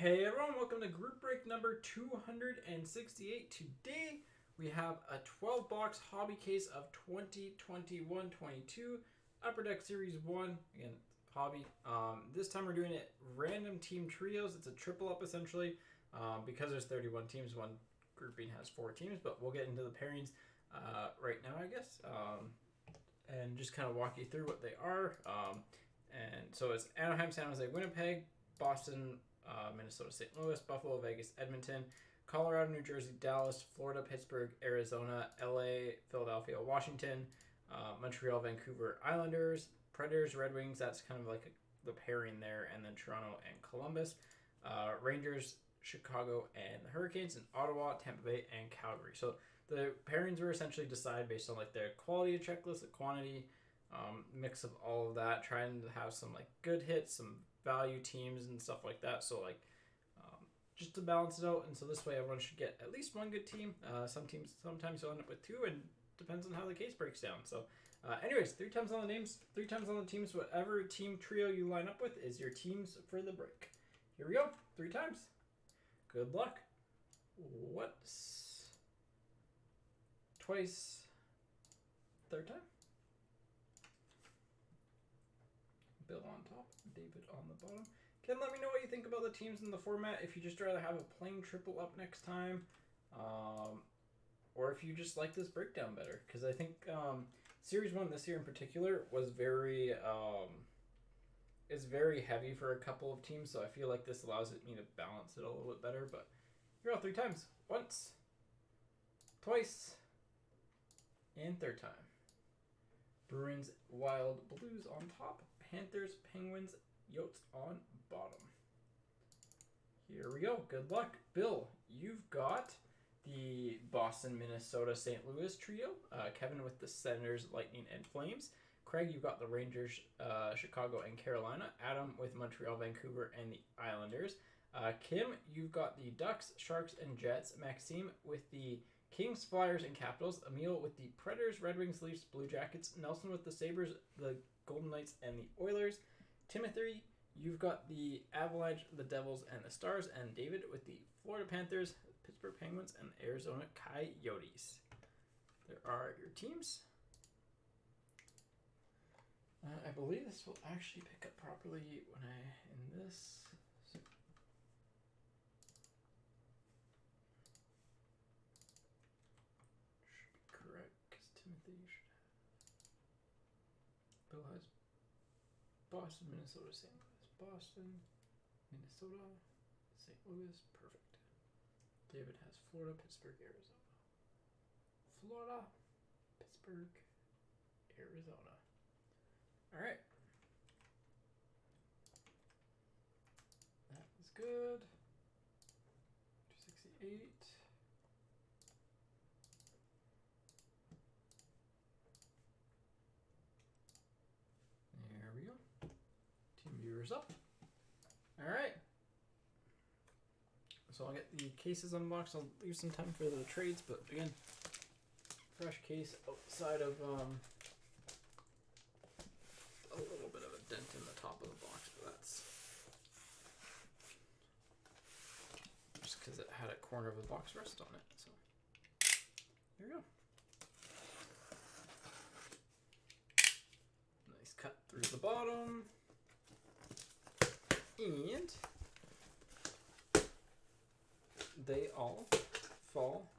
Hey everyone, welcome to group break number 268. Today we have a 12 box hobby case of 2021-22 Upper Deck Series 1. Again, hobby. This time we're doing it random team trios. It's a triple up essentially. Because there's 31 teams, one grouping has 4 teams, but we'll get into the pairings right now, I guess. And just kind of walk you through what they are. And so it's Anaheim, San Jose, Winnipeg, Boston, Minnesota, St. Louis, Buffalo, Vegas, Edmonton, Colorado, New Jersey, Dallas, Florida, Pittsburgh, Arizona, LA, Philadelphia, Washington, Montreal, Vancouver, Islanders, Predators, Red Wings. That's kind of like the pairing there. And then Toronto and Columbus, Rangers, Chicago, and the Hurricanes, and Ottawa, Tampa Bay, and Calgary. So the pairings were essentially decided based on like their quality of checklist, the quantity, mix of all of that, trying to have some like good hits, some value teams and stuff like that. So like just to balance it out, and so this way everyone should get at least one good team. Some teams sometimes you'll end up with 2, and depends on how the case breaks down. So anyways, 3 times on the names, 3 times on the teams. Whatever team trio you line up with is your teams for the break. Here we go, 3 times. Good luck. Once, twice, 3rd time. Bill on top, David on the bottom. Ken, let me know what you think about the teams in the format. If you just rather have a plain triple up next time, or if you just like this breakdown better. Because I think Series 1 this year in particular was very heavy for a couple of teams. So I feel like this allows me to balance it a little bit better. But here we go, 3 times. Once, twice, and 3rd time. Bruins, Wild, Blues on top. Panthers, Penguins, Yotes on bottom. Here we go. Good luck. Bill, you've got the Boston, Minnesota, St. Louis trio. Kevin with the Senators, Lightning, and Flames. Craig, you've got the Rangers, Chicago, and Carolina. Adam with Montreal, Vancouver, and the Islanders. Kim, you've got the Ducks, Sharks, and Jets. Maxime with the Kings, Flyers, and Capitals. Emil with the Predators, Red Wings, Leafs, Blue Jackets. Nelson with the Sabres, the Golden Knights, and the Oilers. Timothy, you've got the Avalanche, the Devils, and the Stars. And David with the Florida Panthers, Pittsburgh Penguins, and Arizona Coyotes. There are your teams. I believe this will actually pick up properly when in this. Should be correct, because Timothy should have. Bill has Boston, Minnesota, St. Louis. Boston, Minnesota, St. Louis. Perfect. David has Florida, Pittsburgh, Arizona. Florida, Pittsburgh, Arizona. All right. That was good. 268. There we go. Team viewers up. All right. So I'll get the cases unboxed. I'll leave some time for the trades, but again, fresh case outside of a little bit of a dent in the top of the box, but that's just because it had a corner of the box rest on it. So there you go. Nice cut through the bottom. And they all fall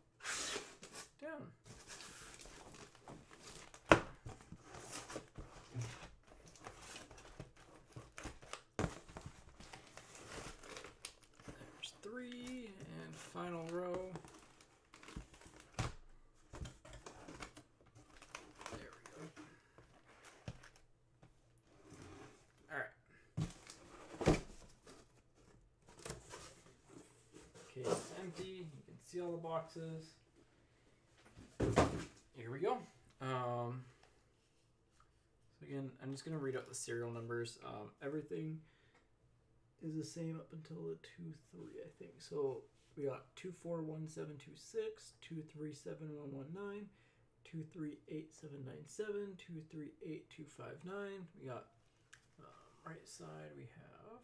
down. There's 3 and final row. There we go. All right. Case is empty. You can see all the boxes. Here we go. So again, I'm just going to read out the serial numbers. Everything is the same up until the 2-3, I think. So we got 2411726, 2371119, 2387797, 238259. We got right side we have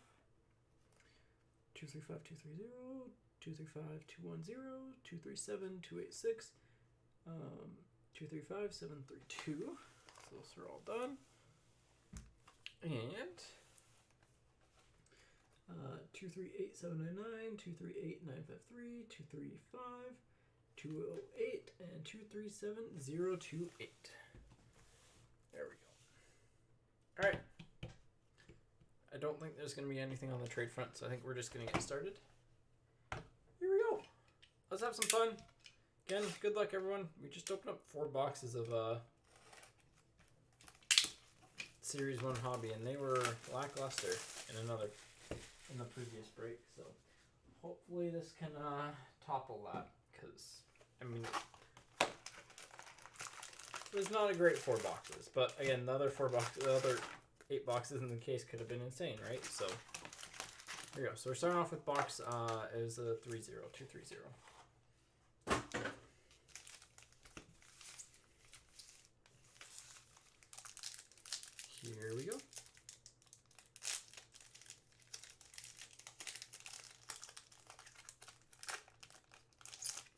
235 230 235 210 237 286 235 732. So those are all done. And 238 799 238 953 235 208 and 237 028. There we go. All right. I don't think there's going to be anything on the trade front, so I think we're just going to get started. Here we go. Let's have some fun. Again, good luck, everyone. We just opened up 4 boxes of Series 1 Hobby, and they were lackluster in the previous break. So hopefully this can topple that, because, I mean, it was not a great 4 boxes. But again, the other 8 boxes in the case could have been insane, right? So here we go. So we're starting off with box is a 230. Here we go.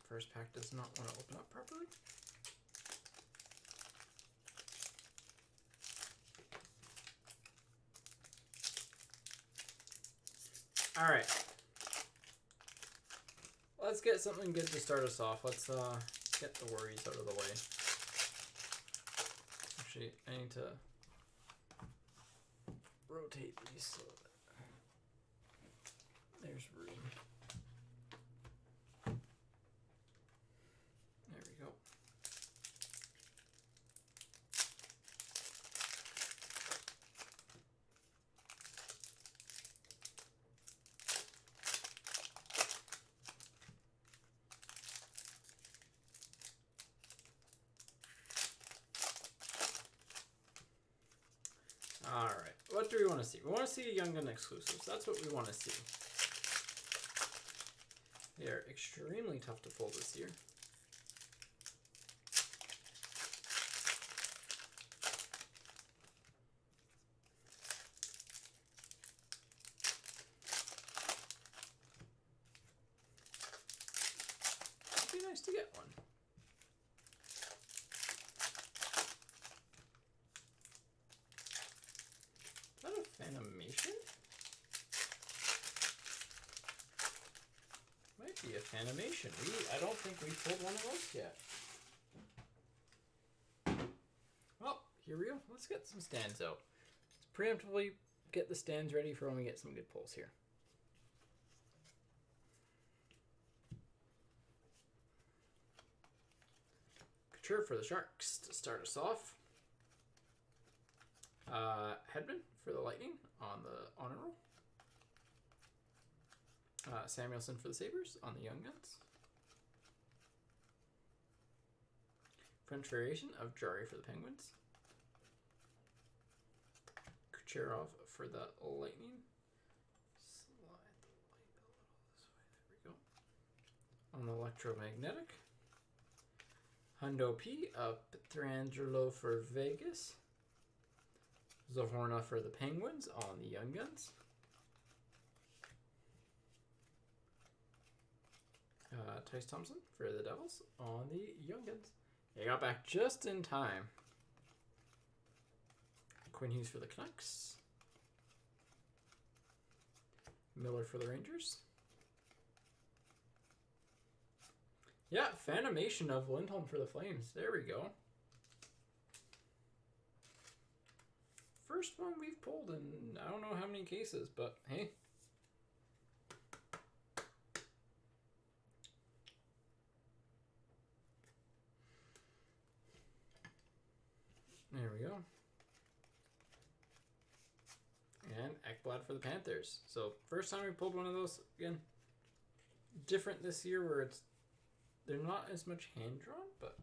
First pack does not want to open up properly. All right. Let's get something good to start us off. Let's get the worries out of the way. Actually, I need to rotate these so that there's room. There we go. All right, what do we want to see? We want to see Young Gun exclusives. That's what we want to see. They are extremely tough to pull this year. It'd be nice to get one. Animation? Might be a Fanimation. I don't think we pulled one of those yet. Well, here we go. Let's get some stands out. Let's preemptively get the stands ready for when we get some good pulls here. Couture for the Sharks to start us off. Hedman for the Lightning on the Honor Roll. Samuelson for the Sabres on the Young Guns. French variation of Jarry for the Penguins. Kucherov for the Lightning. Slide the light a little this way. There we go. On the Electromagnetic. Hundo P of Pietrangelo for Vegas. Zohorna for the Penguins on the Young Guns. Tyce Thompson for the Devils on the Young Guns. They got back just in time. Quinn Hughes for the Canucks. Miller for the Rangers. Yeah, Fanimation of Lindholm for the Flames. There we go. First one we've pulled in I don't know how many cases, but hey. There we go. And Ekblad for the Panthers. So first time we pulled one of those. Again, different this year where they're not as much hand drawn, but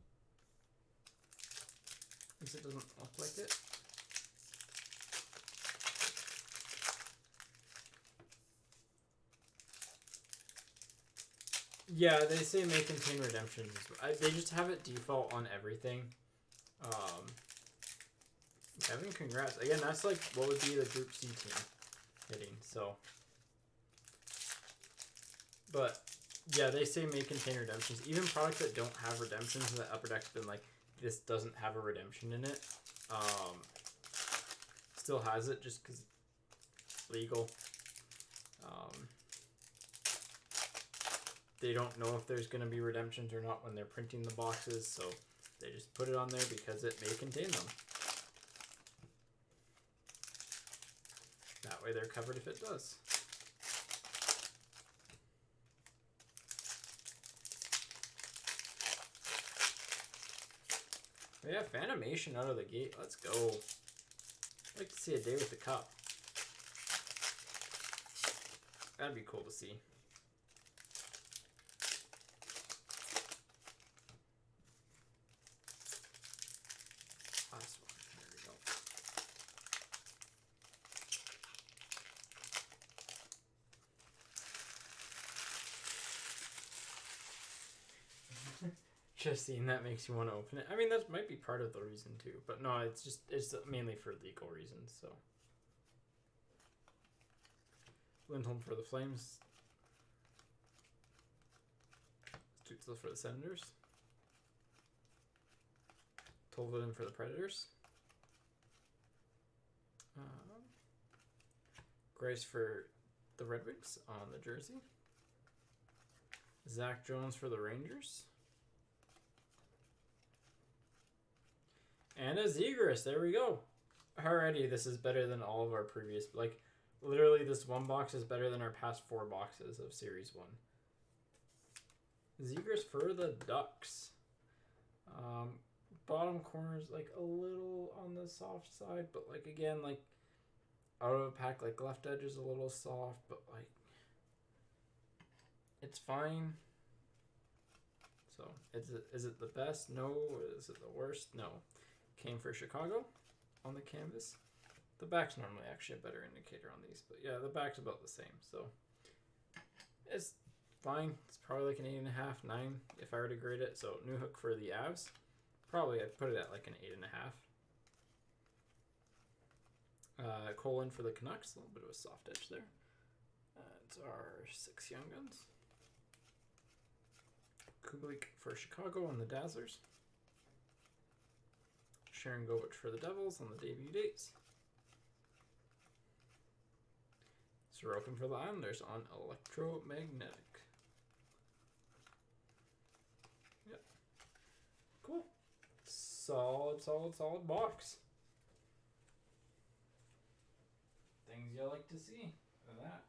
at least it doesn't look like it. Yeah, they say may contain redemptions. They just have it default on everything. Kevin, congrats. Again, that's like what would be the Group C team hitting. So But yeah, they say may contain redemptions. Even products that don't have redemptions, that Upper Deck's been like, this doesn't have a redemption in it. Still has it just because it's legal. They don't know if there's going to be redemptions or not when they're printing the boxes, so they just put it on there because it may contain them. That way they're covered if it does. But yeah, Fanimation out of the gate. Let's go. I'd like to see a day with the cup. That'd be cool to see. Last one. There we go. Just seeing that makes you want to open it. I mean, that might be part of the reason too. But no, it's mainly for legal reasons, so. Lindholm for the Flames. Stützle for the Senators. Tolvanen for the Predators. Grace for the Red Wings on the jersey. Zach Jones for the Rangers. And a Zegras. There we go. Alrighty, this is better than all of our previous... Like, literally, this one box is better than our past 4 boxes of Series 1. Zegras for the Ducks. Bottom corner is, like, a little on the soft side. But, like, again, like, out of a pack, like, left edge is a little soft. But, like, it's fine. So, is it the best? No. Is it the worst? No. Came for Chicago on the canvas. The back's normally actually a better indicator on these, but yeah, the back's about the same, so it's fine. It's probably like an 8.5, 9 if I were to grade it. So Newhook for the Avs, probably I'd put it at like an 8.5. Colin for the Canucks, a little bit of a soft edge there. It's our 6 Young Guns. Kubalik for Chicago on the Dazzlers. Sharon Govich for the Devils on the debut dates. Sorokin for the Islanders on Electromagnetic. Yep. Cool. Solid box. Things you like to see. Look at that.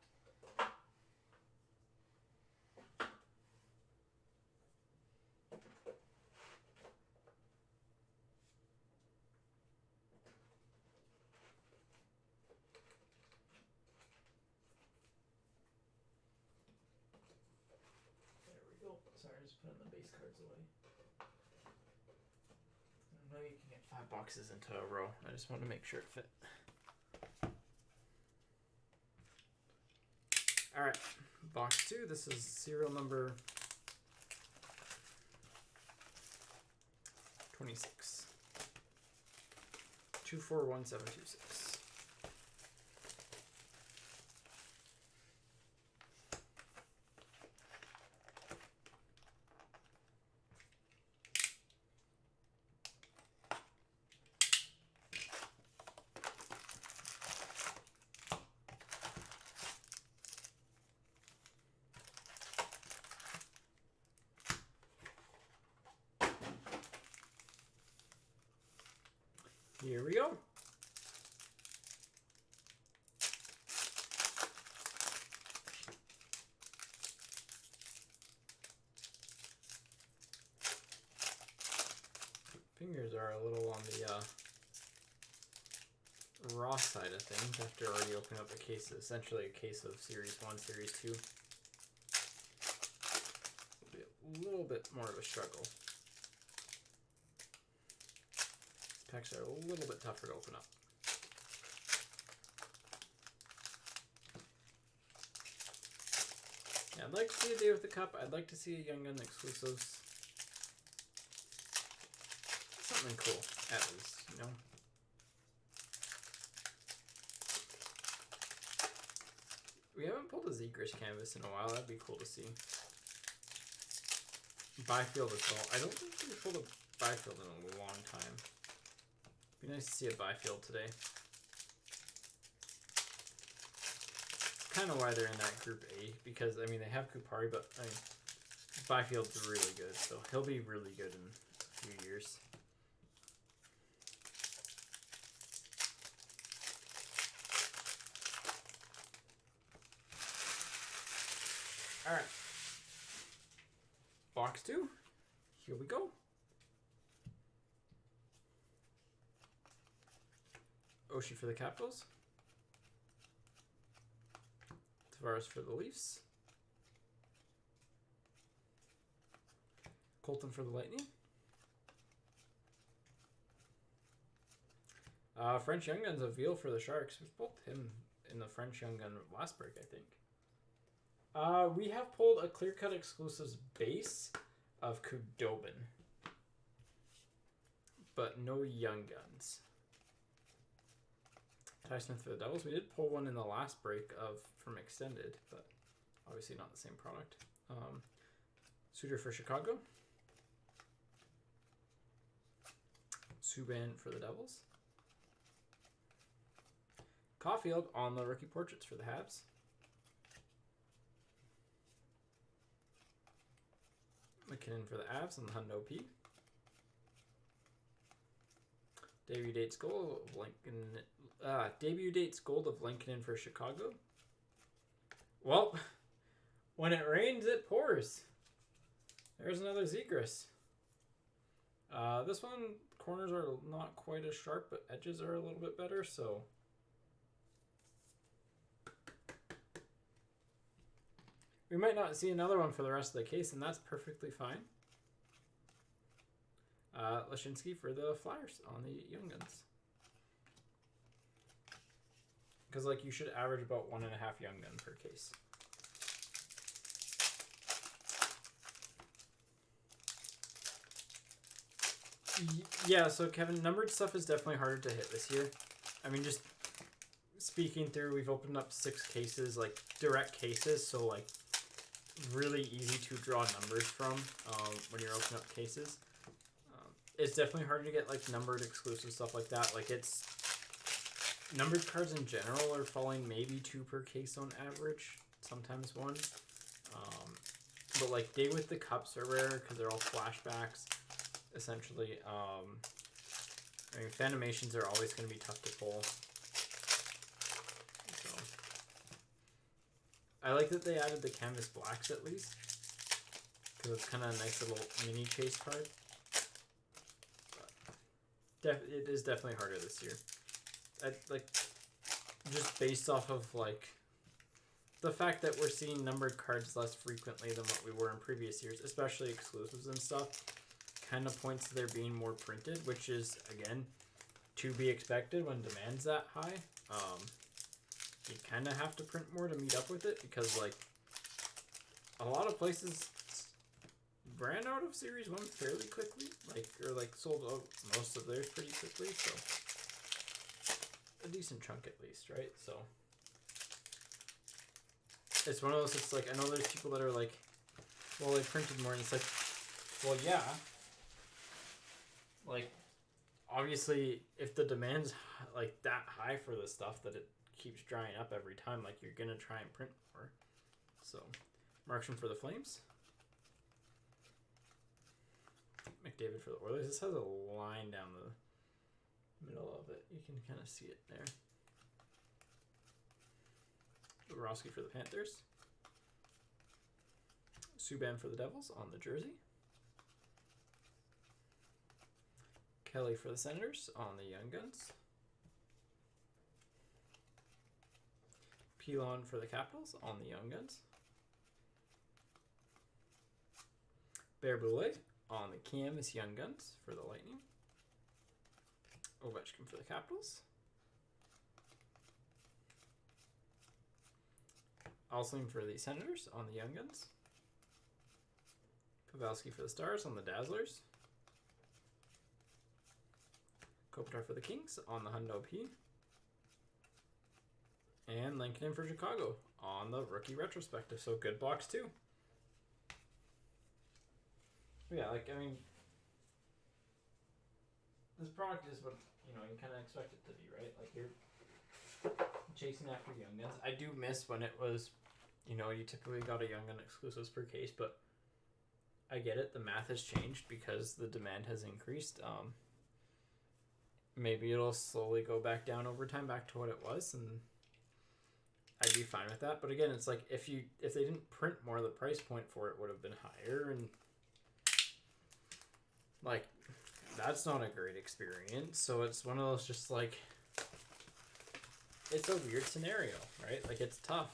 Sorry, just putting the base cards away. I know you can get 5 boxes into a row. I just wanted to make sure it fit. Alright, box 2. This is serial number 26. 241726. Here we go. Fingers are a little on the raw side of things after already opening up a case, essentially a case of Series 1, Series 2. It'll be a little bit more of a struggle. Packs are a little bit tougher to open up. Yeah, I'd like to see a day with the cup. I'd like to see a Young Gun exclusives. Something cool, at least, you know? We haven't pulled a Zegras canvas in a while. That'd be cool to see. Byfield as well. I don't think we pulled a Byfield in a long time. Be nice to see a Byfield today. Kind of why they're in that group A, because I mean they have Kupari, but I mean Byfield's really good, so he'll be really good in a few years. All right, box 2. Here we go. Oshie for the Capitals. Tavares for the Leafs. Colton for the Lightning. French Young Guns of Veal for the Sharks. We pulled him in the French Young Gun last break, I think. We have pulled a Clear Cut Exclusives base of Kudobin, but no Young Guns. Ty Smith for the Devils. We did pull one in the last break from Extended, but obviously not the same product. Suter for Chicago. Subban for the Devils. Caulfield on the rookie portraits for the Habs. McKinnon for the Avs on the Hundo P. Debut dates gold of Lincoln. Debut dates gold of Lincoln for Chicago. Well, when it rains, it pours. There's another Zegras. This one, corners are not quite as sharp, but edges are a little bit better, so. We might not see another one for the rest of the case, and that's perfectly fine. Lashinsky for the Flyers on the Young Guns. Because, like, you should average about 1.5 Young Gun per case. Yeah, so Kevin, numbered stuff is definitely harder to hit this year. I mean, just speaking through, we've opened up 6 cases, like, direct cases, so, like, really easy to draw numbers from when you're opening up cases. It's definitely hard to get like numbered exclusive stuff like that. Like it's numbered cards in general are falling maybe 2 per case on average, sometimes 1. But like Day with the Cups are rare because they're all flashbacks essentially. I mean Phantomations are always going to be tough to pull. So I like that they added the Canvas Blacks at least because it's kind of a nice little mini chase card. It is definitely harder this year. Like, just based off of, like, the fact that we're seeing numbered cards less frequently than what we were in previous years, especially exclusives and stuff, kind of points to there being more printed, which is, again, to be expected when demand's that high. You kind of have to print more to meet up with it because, like, a lot of places ran out of Series 1 fairly quickly, like sold out most of theirs pretty quickly, so a decent chunk at least, right? So it's one of those, it's like, I know there's people that are like, well, they printed more, and it's like, well, yeah, like, obviously, if the demand's like that high for the stuff that it keeps drying up every time, like, you're gonna try and print more. So Markstrom for the Flames. McDavid for the Oilers. This has a line down the middle of it. You can kind of see it there. Bobrovsky for the Panthers. Subban for the Devils on the jersey. Kelly for the Senators on the Young Guns. Pilon for the Capitals on the Young Guns. Bear Boulet on the Canvas Young Guns for the Lightning. Ovechkin for the Capitals. Alsling for the Senators on the Young Guns. Pavelski for the Stars on the Dazzlers. Kopitar for the Kings on the Hundo P. And Lincoln for Chicago on the rookie retrospective. So good box too. But yeah, like I mean, this product is what you kind of expect it to be, right? Like you're chasing after Young Guns. I do miss when it was, you typically got a Young Gun exclusives per case, but I get it. The math has changed because the demand has increased. Maybe it'll slowly go back down over time, back to what it was, and I'd be fine with that. But again, it's like if they didn't print more, the price point for it would have been higher, and like that's not a great experience. So it's one of those just like it's a weird scenario, right? Like it's tough.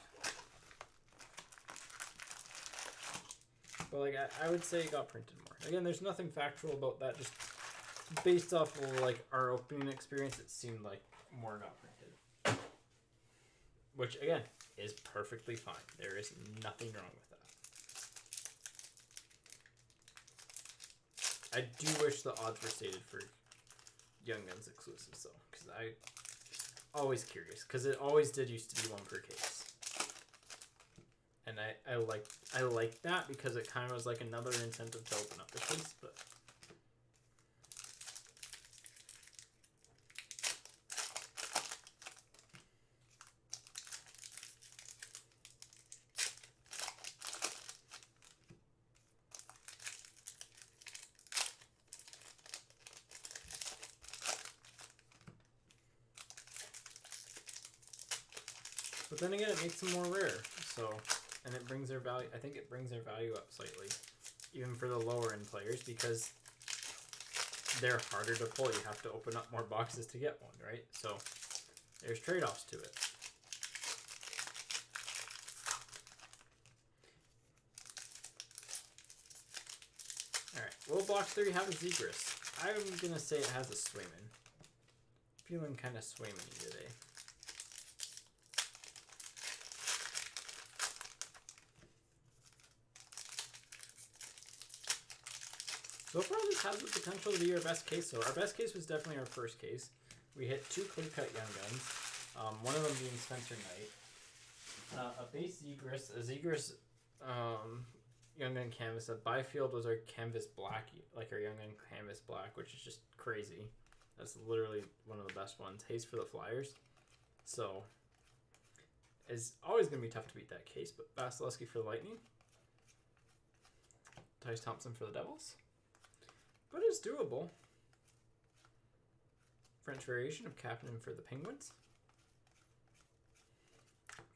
But like I would say it got printed more. Again, there's nothing factual about that. Just based off of like our opening experience, it seemed like more got printed. Which again is perfectly fine. There is nothing wrong with that. I do wish the odds were stated for Young Guns exclusives though, because I always curious because it always did used to be one per case. And I like that because it kind of was like another incentive to open up the case, but then again it makes them more rare. So and it brings their value. I think it brings their value up slightly, even for the lower end players, because they're harder to pull. You have to open up more boxes to get one, right? So there's trade-offs to it. All right. Will box 3 have a Zegras? I'm gonna say it has a Swayman. Feeling kind of Swayman-y today. So far, this has the potential to be our best case. So our best case was definitely our first case. We hit 2 clear-cut Young Guns, one of them being Spencer Knight. A base Zegras, a Zegras Young Gun canvas. A Byfield was our canvas black, like our Young Gun canvas black, which is just crazy. That's literally one of the best ones. Haste for the Flyers. So it's always going to be tough to beat that case, but Vasilevsky for the Lightning. Tyce Thompson for the Devils. But it's doable. French variation of Kapanen for the Penguins.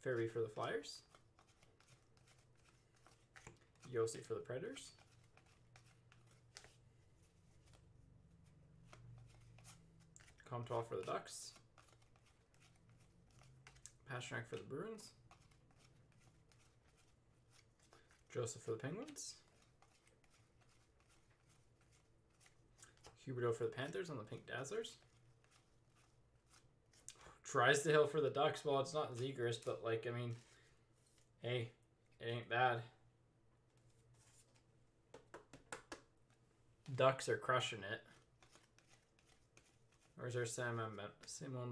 Fairby for the Flyers. Yossi for the Predators. Comtois for the Ducks. Pastrnak for the Bruins. Joseph for the Penguins. Huberdeau for the Panthers on the Pink Dazzlers. Drysdale for the Ducks. Well, it's not Zegras, but like, I mean, hey, it ain't bad. Ducks are crushing it. Where's our Simon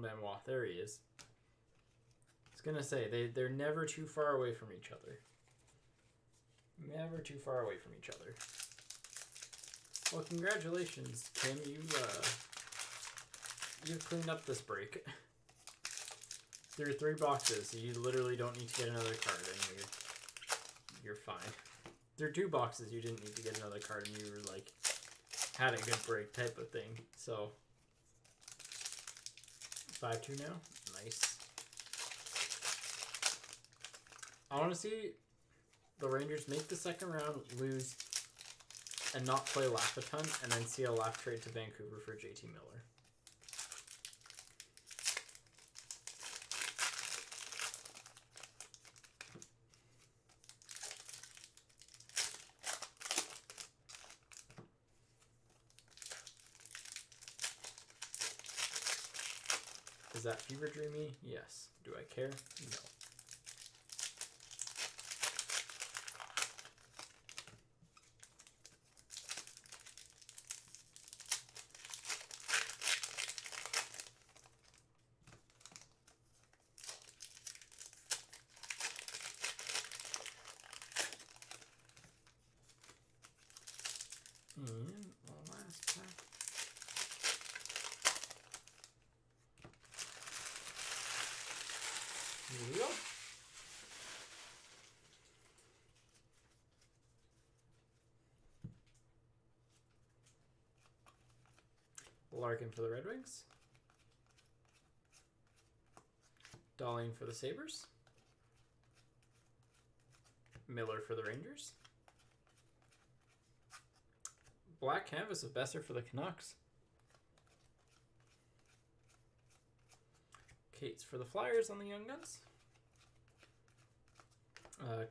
Benoit? There he is. I was gonna say they're never too far away from each other. Never too far away from each other. Well, congratulations, Tim. You've cleaned up this break. Through 3 boxes, you literally don't need to get another card, and you're fine. Through 2 boxes, you didn't need to get another card, and you were like had a good break type of thing. So 5-2 now, nice. I want to see the Rangers make the second round, lose, and not play Laugh a ton, and then see a Laugh trade to Vancouver for JT Miller. Is that fever dreamy? Yes. Do I care? No. And the last pack. Here we go. Larkin for the Red Wings. Dahlin for the Sabres. Miller for the Rangers. Black canvas of Besser for the Canucks. Cates for the Flyers on the Young Guns.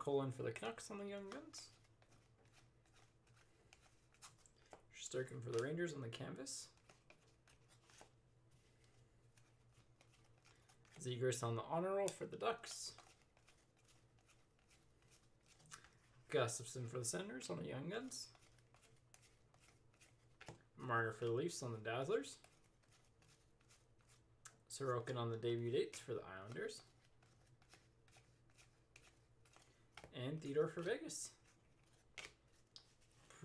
Colin for the Canucks on the Young Guns. Sturkin for the Rangers on the canvas. Zegras on the honor roll for the Ducks. Gustafson for the Senators on the Young Guns. Marner for the Leafs on the Dazzlers. Sorokin on the debut dates for the Islanders. And Theodore for Vegas.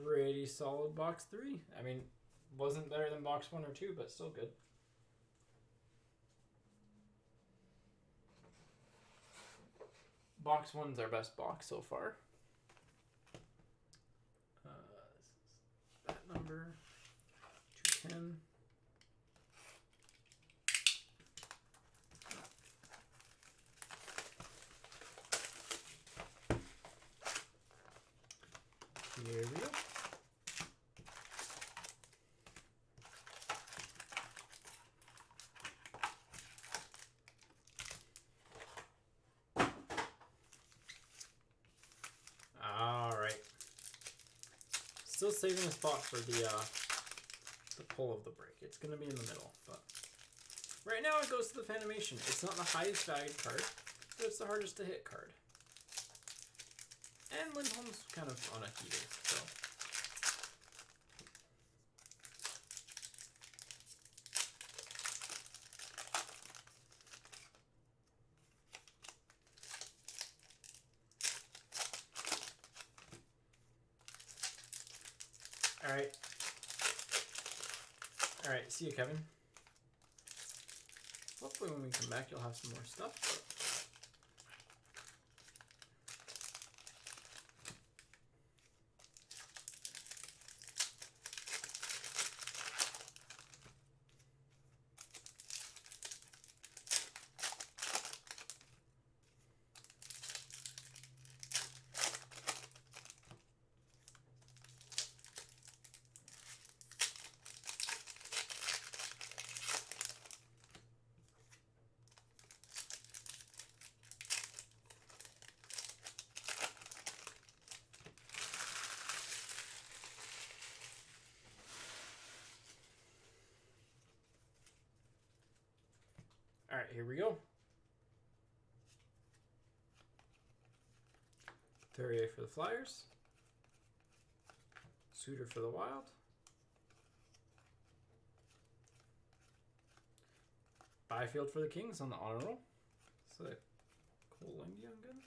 Pretty solid box 3. I mean, wasn't better than box 1 or 2, but still good. Box 1's our best box so far. That number 210. Here we go. All right. Still saving a spot for the pull of the break. It's going to be in the middle, but right now it goes to the Fanimation. It's not the highest valued card, but it's the hardest to hit card. And Lindholm's kind of on a heater, so. All right, see you, Kevin. Hopefully when we come back, you'll have some more stuff. All right, here we go. Couturier for the Flyers. Suter for the Wild. Byfield for the Kings on the honor roll. Is that Cole Young gun?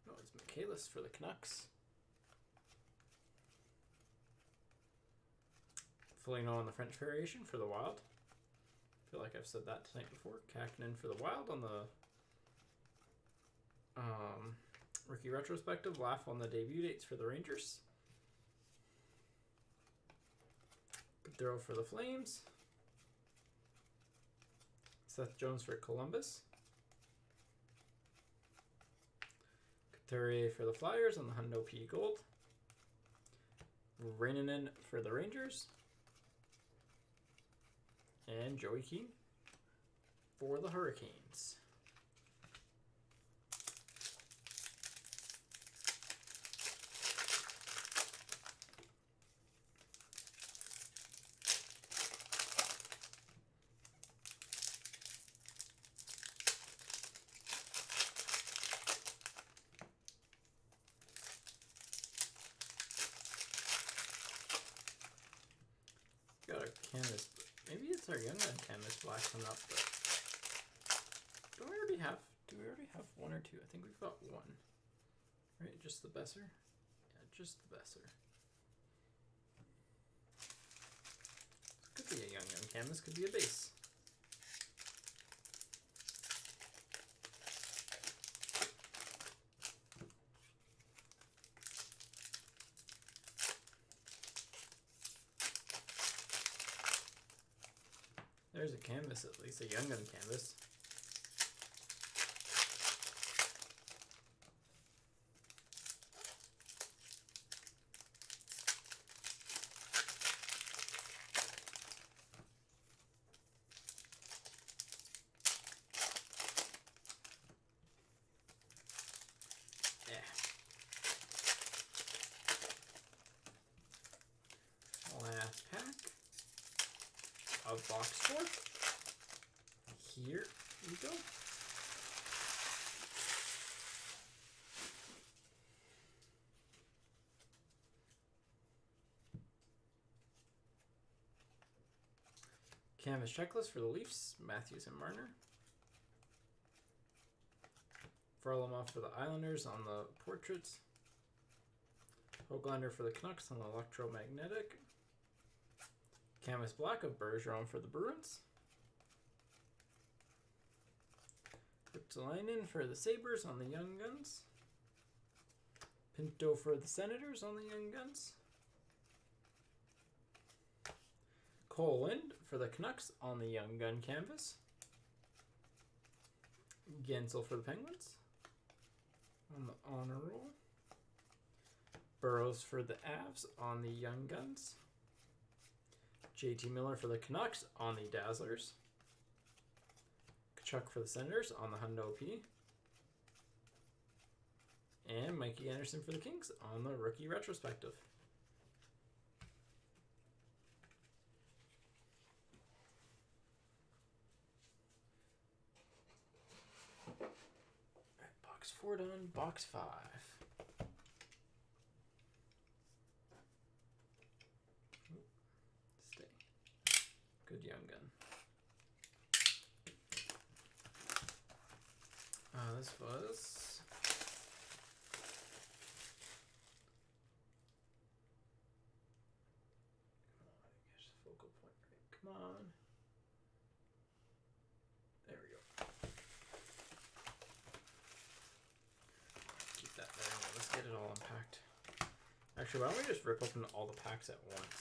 No, it's Michaelis for the Canucks. Foligno on the French variation for the Wild. I feel like I've said that tonight before. Kakinen for the Wild on the rookie retrospective. Laugh on the debut dates for the Rangers. Good throw for the Flames. Seth Jones for Columbus. Couturier for the Flyers on the Hundo P Gold. Rainanen for the Rangers. And Joey Keane for the Hurricanes. Got a canvas. Maybe it's our Young Gun canvas black coming up, but do we already have one or two? I think we've got one. Right, just the Besser? Yeah, just the Besser. Could be a Young Gun canvas, could be a base. There's a canvas, at least a Young Gun canvas. Last pack of box 4. Here we go. Canvas checklist for the Leafs, Matthews and Marner. Varlamov for the Islanders on the portraits. Hoglander for the Canucks on the electromagnetic. Canvas black of Bergeron for the Bruins. Ristolainen for the Sabres on the Young Guns. Pinto for the Senators on the Young Guns. Cole Lind for the Canucks on the Young Gun canvas. Gensel for the Penguins on the Honor Roll. Burrows for the Avs on the Young Guns. JT Miller for the Canucks on the Dazzlers. Kachuk for the Senators on the Hundo P. And Mikey Anderson for the Kings on the Rookie Retrospective. Alright, box 4 done, box 5. Stay. Good Young Gun. This was focal point right. Come on. There we go. Keep that there. Let's get it all unpacked. Actually, why don't we just rip open all the packs at once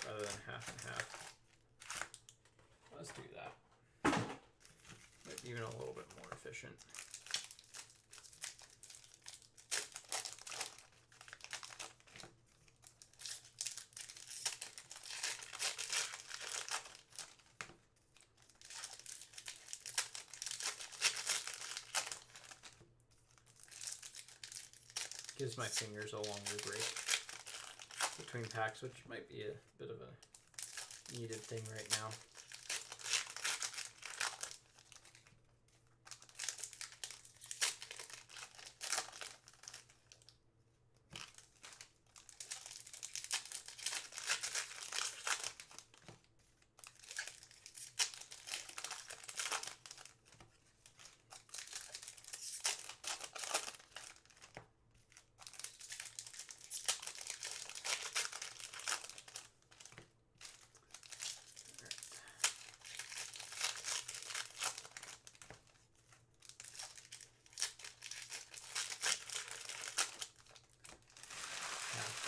rather than half and half? Let's do that. Even a little bit more efficient. Gives my fingers a longer break between packs, which might be a bit of a needed thing right now.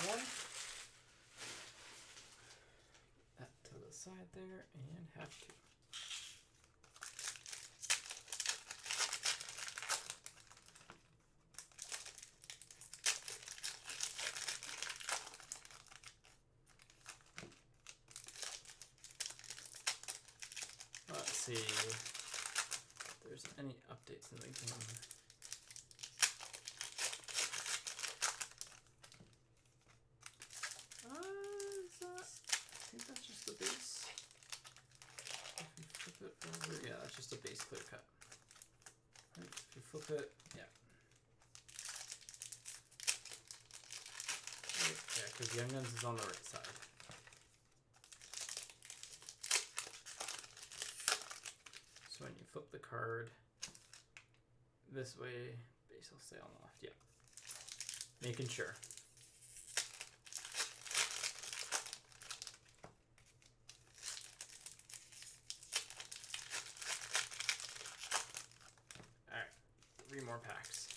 One. That to the side there, and half two. Let's see if there's any updates in the game. I think that's just the base. If you flip it over, yeah, that's just a base clear cut. Right, if you flip it, yeah. Right, yeah, because Young Guns is on the right side. So when you flip the card this way, base will stay on the left. Yeah. Making sure. packs.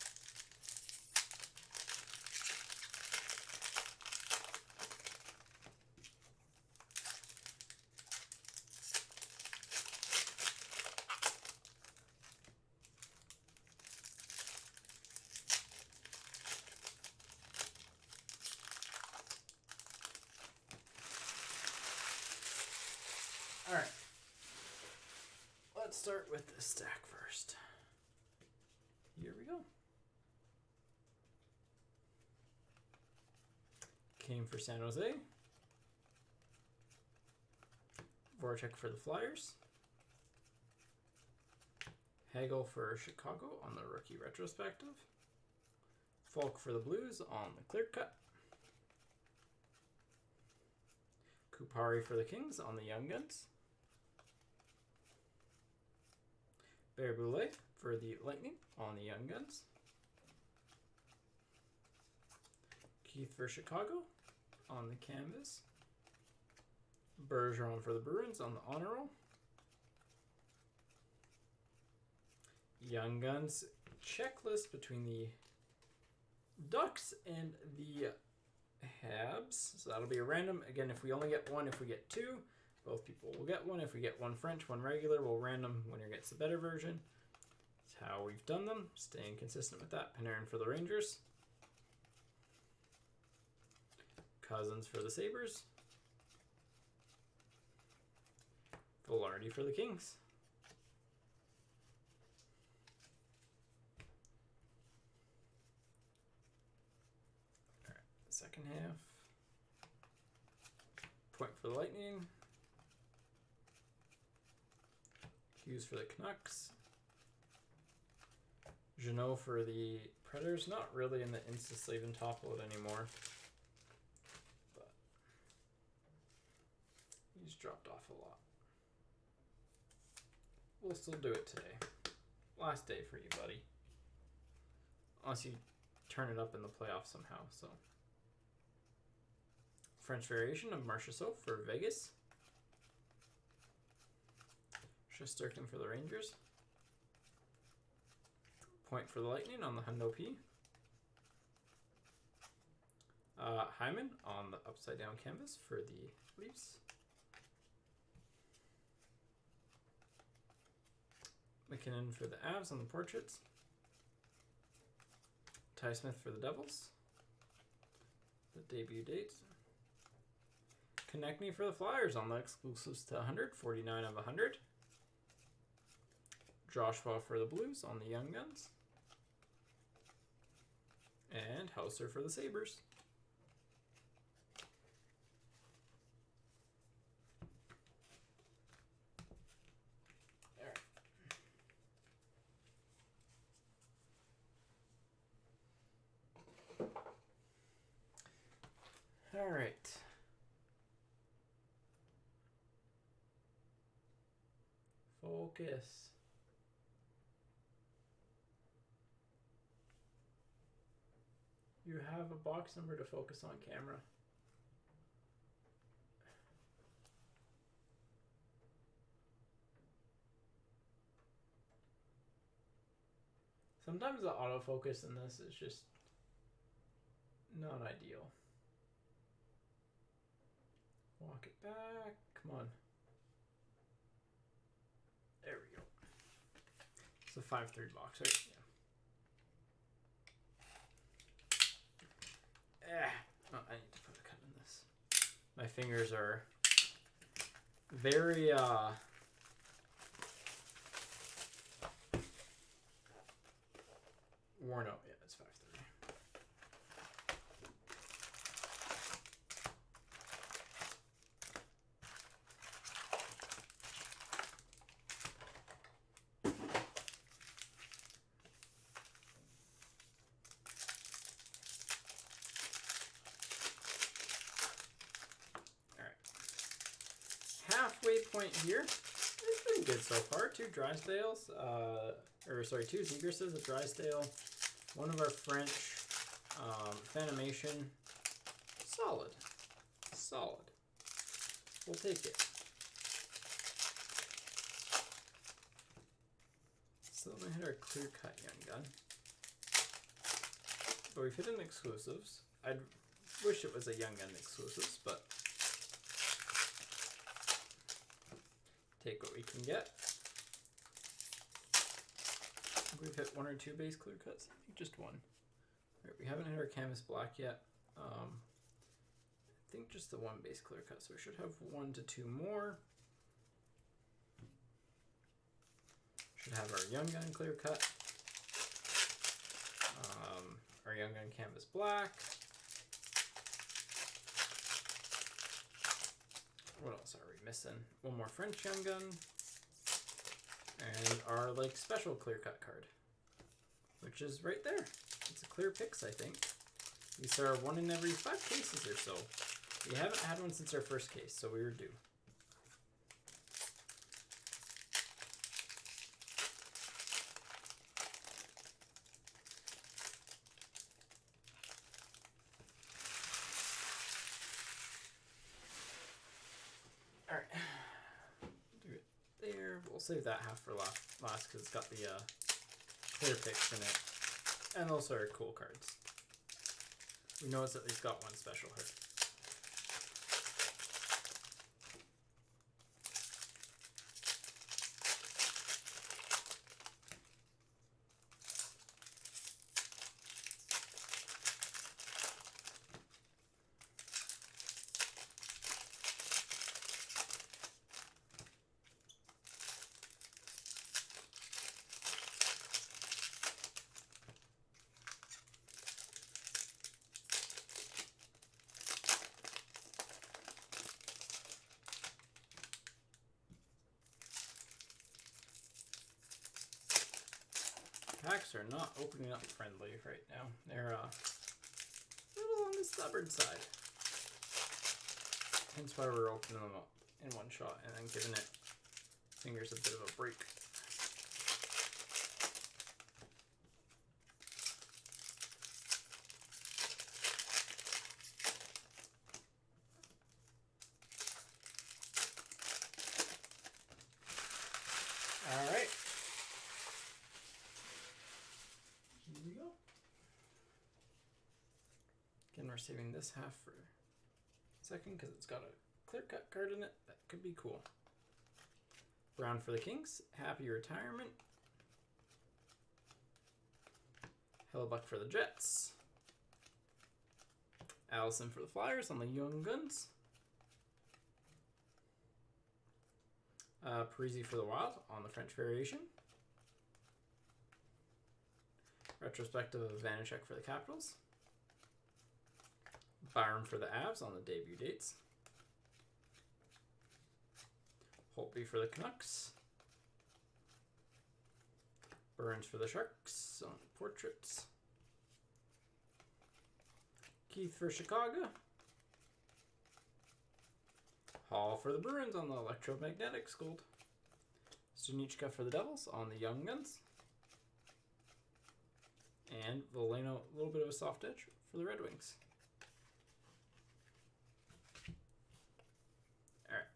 All right. Let's start with this stack first. Here we go. Kane for San Jose. Voracek for the Flyers. Hagel for Chicago on the rookie retrospective. Falk for the Blues on the clear cut. Kupari for the Kings on the Young Guns. Bear-Boulet for the Lightning on the Young Guns. Keith for Chicago on the canvas. Bergeron for the Bruins on the honor roll. Young Guns checklist between the Ducks and the Habs. So that'll be a random. Again, if we only get one, if we get two, both people will get one. If we get one French, one regular, we'll random winner gets the better version. That's how we've done them. Staying consistent with that. Panarin for the Rangers. Cousins for the Sabres. Velarde for the Kings. All right, second half. Point for the Lightning. Hughes for the Canucks. Jeannot for the Predators. Not really in the Insta-sleeve and top load anymore. But he's dropped off a lot. We'll still do it today. Last day for you, buddy. Unless you turn it up in the playoffs somehow, so. French variation of Marchessault for Vegas. Shesterkin for the Rangers. Point for the Lightning on the Hundo P. Hyman on the upside down canvas for the Leafs. McKinnon for the Avs on the portraits. Ty Smith for the Devils. The debut date. Konechny for the Flyers on the exclusives to 100, 49 of 100. Joshua for the Blues on the Young Guns. And Hauser for the Sabres. All right. Focus. You have a box number to focus on camera. Sometimes the autofocus in this is just not ideal. Walk it back. Come on. There we go. It's a 5/3 box, right? Yeah. Oh, I need to put a cut in this. My fingers are very worn out. Yeah, it's 5/3. Halfway point here. It's been good so far. Two Drysdales, two Zegras, a Drysdale, one of our French, Fanimation. Solid. We'll take it. Still gonna hit our clear cut Young Gun. but we've hit in exclusives. I'd wish it was a Young Gun exclusives, but take what we can get. We've hit 1 or 2 base clear cuts. I think just 1. Right, we haven't hit our canvas black yet. I think just the 1 base clear cut, so we should have 1 to 2 more. Should have our Young Gun clear cut. Our Young Gun canvas black. What else are we missing? 1 more French Young Gun. And our like special clear cut card, which is right there. It's a Clear Pix, I think. These are 1 in every 5 cases or so. We haven't had one since our first case, so we were due. All right. Do it there. We'll save that half for last because it's got the Clear Pix in it. And also our cool cards. We know it's at least got 1 special hit. Packs are not opening up friendly right now. They're a little on the stubborn side. Hence why we're opening them up in 1 shot and then giving it fingers a bit of a break. All right. Here we go. Again, we're saving this half for a second because it's got a clear cut card in it. That could be cool. Brown for the Kings. Happy retirement. Hellebuck for the Jets. Allison for the Flyers on the Young Guns. Parisi for the Wild on the French variation. Retrospective of Vanacek for the Capitals. Byron for the Avs on the debut dates. Holtby for the Canucks. Burns for the Sharks on portraits. Keith for Chicago. Hall for the Bruins on the Electromagnetics Gold. Stunichka for the Devils on the Young Guns. And Veleno, a little bit of a soft edge for the Red Wings. Alright.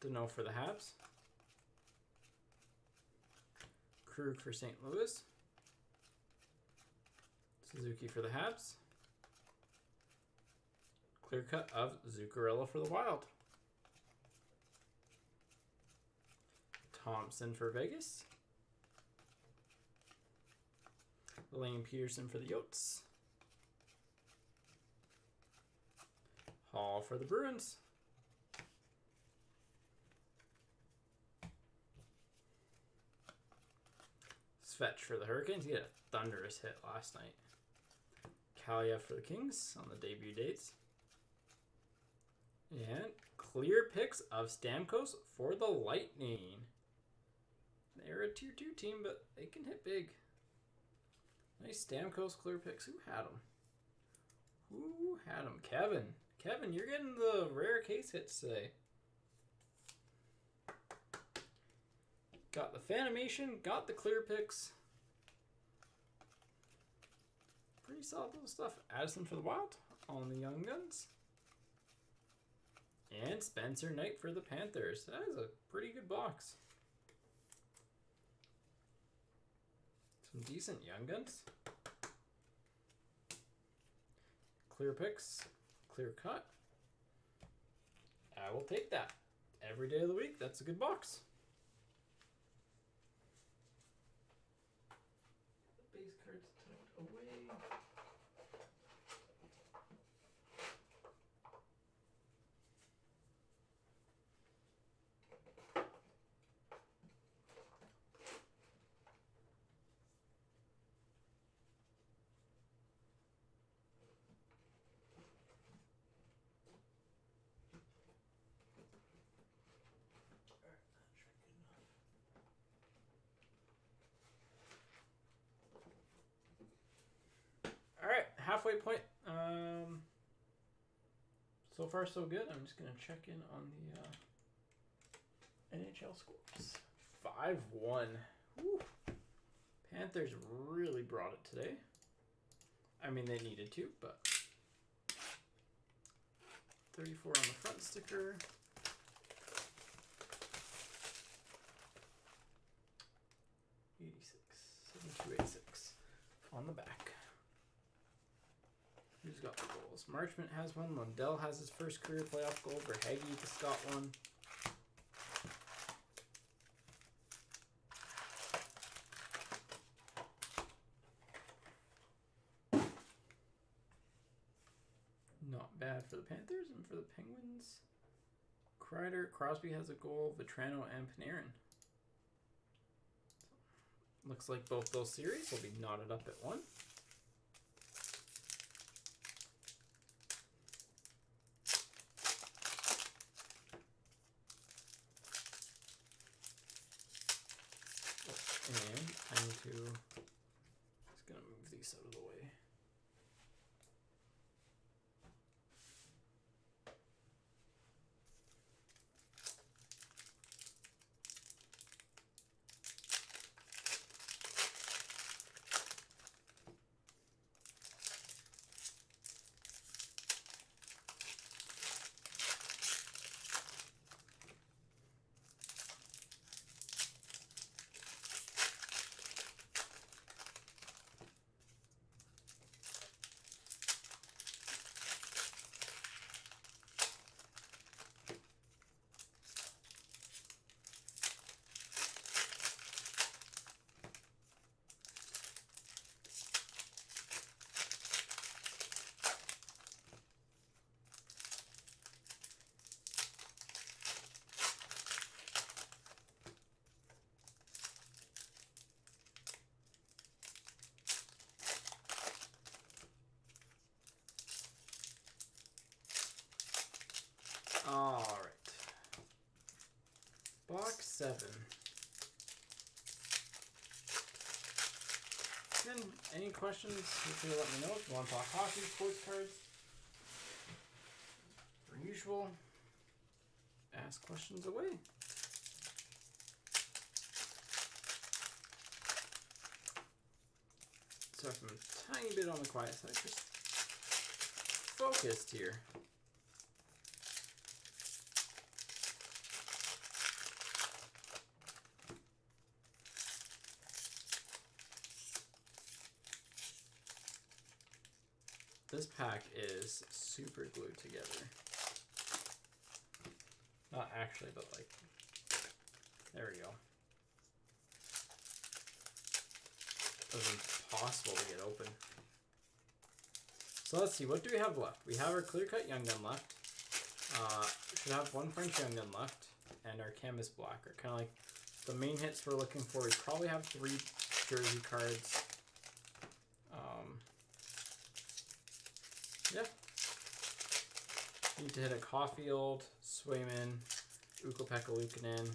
Deneau for the Habs. Krug for St. Louis. Suzuki for the Habs. Clear cut of Zuccarello for the Wild. Thompson for Vegas. Lane Peterson for the Yotes. Hall for the Bruins. Svetch for the Hurricanes. He had a thunderous hit last night. Kaliev for the Kings on the debut dates. And Clear Pix of Stamkos for the Lightning. They're a tier 2 team, but they can hit big. Nice Stamkos Clear Pix. Who had them? Who had them? Kevin. Kevin, you're getting the rare case hits today. Got the Fanimation, got the Clear Pix. Pretty solid little stuff. Addison for the Wild on the Young Guns. And Spencer Knight for the Panthers. That is a pretty good box. Some decent Young Guns. Clear picks. Clear cut. I will take that. Every day of the week, that's a good box. The base cards tucked away. Alright, halfway point. So far so good. I'm just going to check in on the NHL scores. 5-1. Woo. Panthers really brought it today. I mean, they needed to, but 34 on the front sticker. $72.86 on the back. Who's got the goals? Marchment has one. Lundell has his first career playoff goal. Verhaeghe just got one. Not bad for the Panthers and for the Penguins. Kreider, Crosby has a goal. Vetrano and Panarin. Looks like both those series will be knotted up at one. And I need to, just gonna move these out of the way. All right. Box 7. Then, any questions, feel free to let me know. If you want to talk hockey, sports cards, per usual, ask questions away. So I'm a tiny bit on the quiet side, just focused here. This pack is super glued together. Not actually, but like, there we go. It was impossible to get open. So let's see, what do we have left? We have our clear cut Young Gun left. Should have one French Young Gun left, and our Canvas Black are kind of like the main hits we're looking for. We probably have 3 jersey cards. Yeah. Need to hit a Caulfield, Swayman, Ukko-Pekka Luukkonen.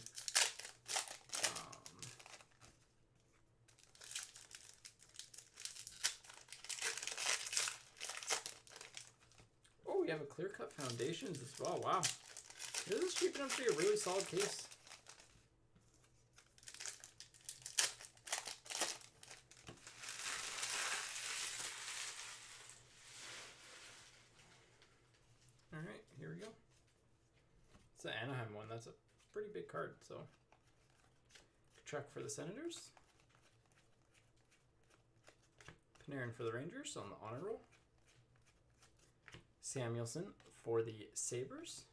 Oh, we have a clear cut Foundations as well. Wow. This is shaping up to be a really solid case. Alright, here we go. It's the Anaheim one. That's a pretty big card, so check for the Senators. Panarin for the Rangers on the honor roll. Samuelson for the Sabres.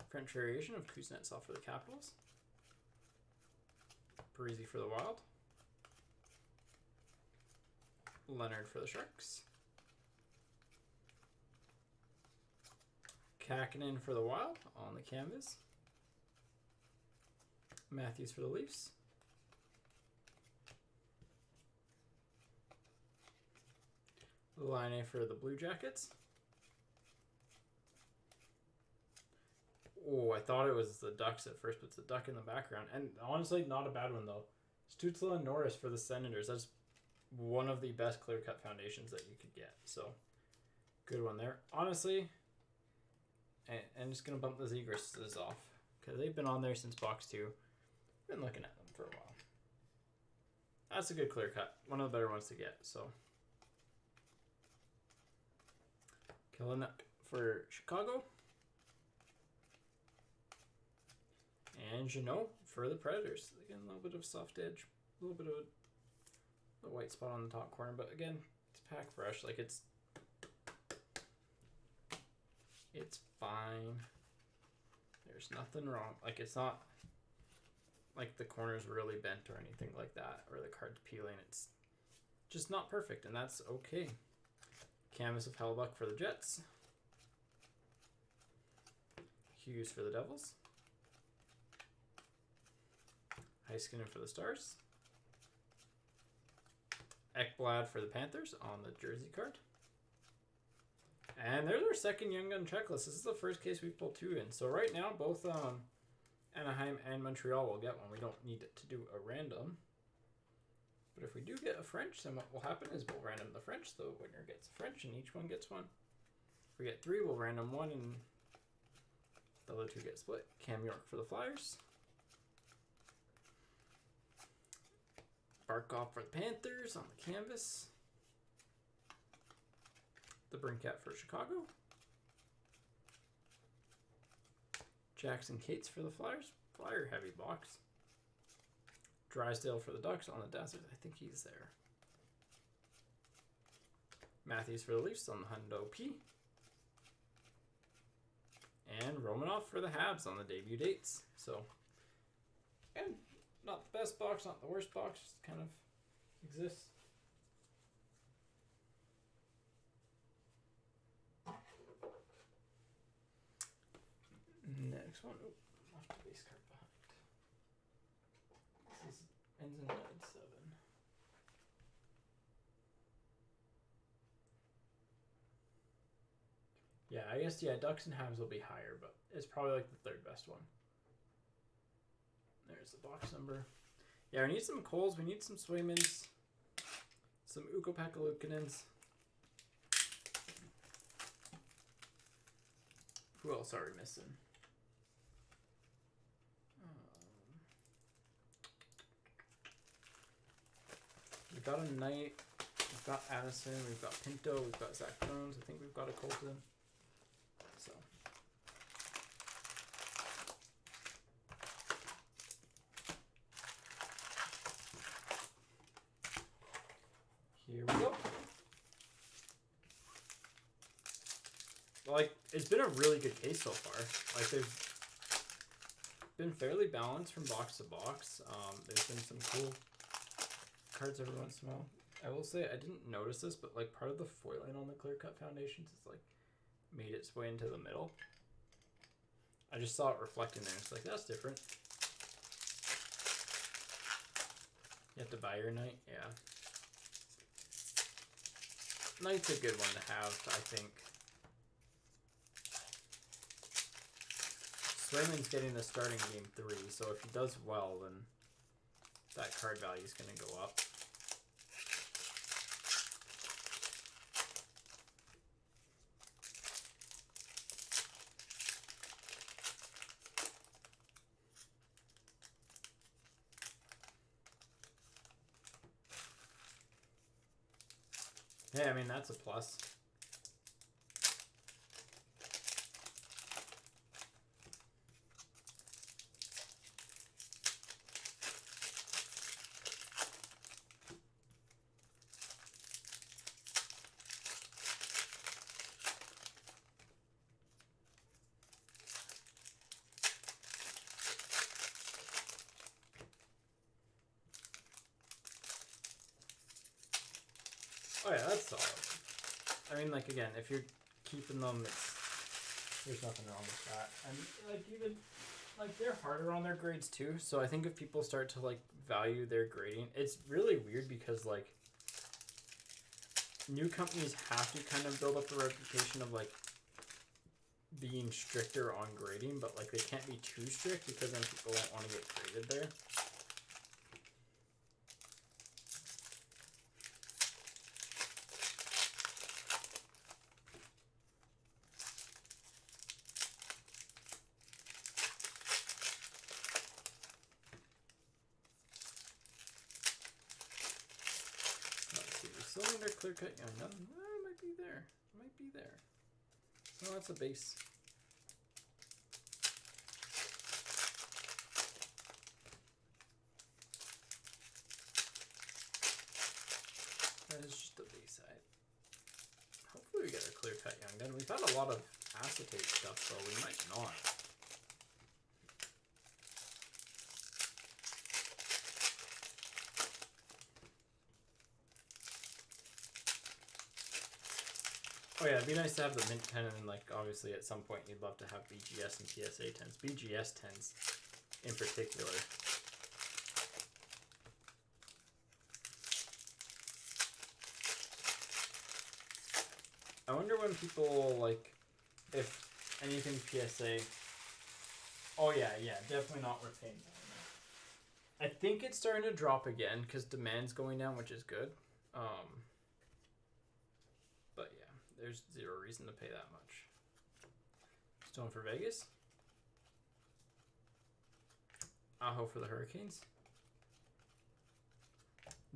French variation of Kuznetsov for the Capitals. Parise for the Wild. Leonard for the Sharks. Kakinen for the Wild on the canvas. Matthews for the Leafs. Laine for the Blue Jackets. Oh, I thought it was the Ducks at first, but it's the Duck in the background. And honestly, not a bad one, though. Stutzla and Norris for the Senators. That's one of the best clear-cut foundations that you could get. So, good one there. Honestly, I'm just going to bump the Zegras off, because they've been on there since box 2. Been looking at them for a while. That's a good clear-cut. One of the better ones to get, so. Kalynuk for Chicago. And Jeannot for the Predators. Again, a little bit of soft edge. A little bit of a white spot on the top corner. But again, it's pack fresh. Like, it's fine. There's nothing wrong. Like, it's not like the corner's really bent or anything like that. Or the card's peeling. It's just not perfect. And that's okay. Canvas of Hellebuyck for the Jets. Hughes for the Devils. Heiskanen for the Stars. Ekblad for the Panthers on the jersey card. And there's our second Young Gun checklist. This is the first case we pulled 2 in. So right now, both Anaheim and Montreal will get one. We don't need to do a random. But if we do get a French, then what will happen is we'll random the French. The winner gets a French, and each one gets one. If we get 3, we'll random 1, and the other 2 get split. Cam York for the Flyers. Barkov for the Panthers on the canvas. The Brinkat for Chicago. Jackson Cates for the Flyers. Flyer heavy box. Drysdale for the Ducks on the Dazzlers. I think he's there. Matthews for the Leafs on the Hundo P. And Romanov for the Habs on the debut dates. So, and not the best box, not the worst box, just kind of exists. Next one. Oh, left the base card behind. This ends in 9-7. Yeah, I guess, Ducks and Habs will be higher, but it's probably like the 3rd best one. There's the box number. Yeah, we need some Coles. We need some Swaymans. Some Ukko-Pekka Luukkonens. Who else are we missing? We've got a Knight. We've got Addison. We've got Pinto. We've got Zach Jones. I think we've got a Colton. So. Here we go. Like, it's been a really good case so far. Like, they've been fairly balanced from box to box. There's been some cool cards every once in a while. I will say, I didn't notice this, but like part of the foiling on the clear cut foundations is like made its way into the middle. I just saw it reflecting there. It's like, that's different. You have to buy your Knight? Yeah. Knight's a good one to have, I think. Swayman's getting the starting game 3, so if he does well, then that card value is going to go up. Yeah, I mean, that's a plus. Oh yeah, that's solid. I mean, like, again, if you're keeping them, there's nothing wrong with that. And, like, even, like, they're harder on their grades, too. So I think if people start to, like, value their grading, it's really weird because, like, new companies have to kind of build up the reputation of, like, being stricter on grading, but, like, they can't be too strict because then people won't want to get graded there. Let's see, cylinder, clear cut, young gun. It might be there. It might be there. Oh, that's a base. That is just a base side. Hopefully we get a clear cut young gun. We've had a lot of acetate stuff, so we might not. Oh yeah, it'd be nice to have the mint 10, and like obviously at some point you'd love to have BGS and PSA 10s. BGS 10s in particular. I wonder when people, like, if anything PSA... Oh yeah, definitely not worth paying that. I think it's starting to drop again because demand's going down, which is good. But yeah, there's zero reason to pay that much. Stone for Vegas. Aho for the Hurricanes.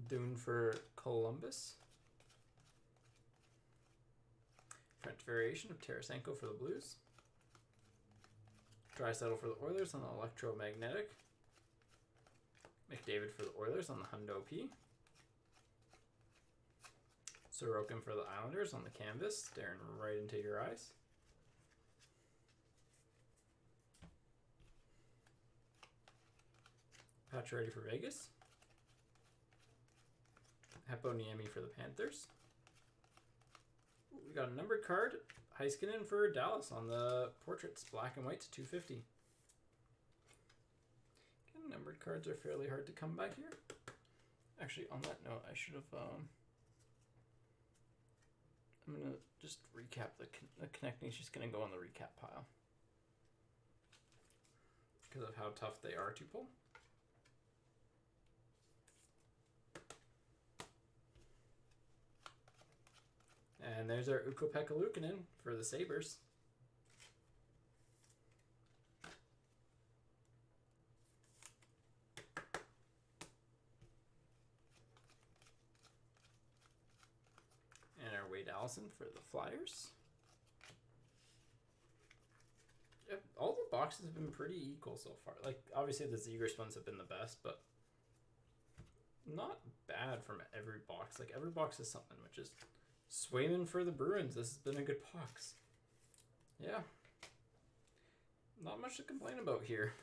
Dune for Columbus. French variation of Tarasenko for the Blues. Draisaitl for the Oilers on the Electromagnetic. McDavid for the Oilers on the Hundo P. Sorokin for the Islanders on the canvas, staring right into your eyes. Pacioretty for Vegas. Heponiemi for the Panthers. Ooh, we got a numbered card. Heiskanen for Dallas on the portraits, black and white to 250. Again, numbered cards are fairly hard to come by here. Actually, on that note, I should have... I'm going to just recap the Connecting's just going to go on the recap pile. Because of how tough they are to pull. And there's our Ukko-Pekka Luukkonen for the Sabres. And our Wade Allison for the Flyers. Yep, all the boxes have been pretty equal so far. Like, obviously the Zegras ones have been the best, but not bad from every box. Like, every box is something, which is... Swayman for the Bruins. This has been a good box. Yeah. Not much to complain about here.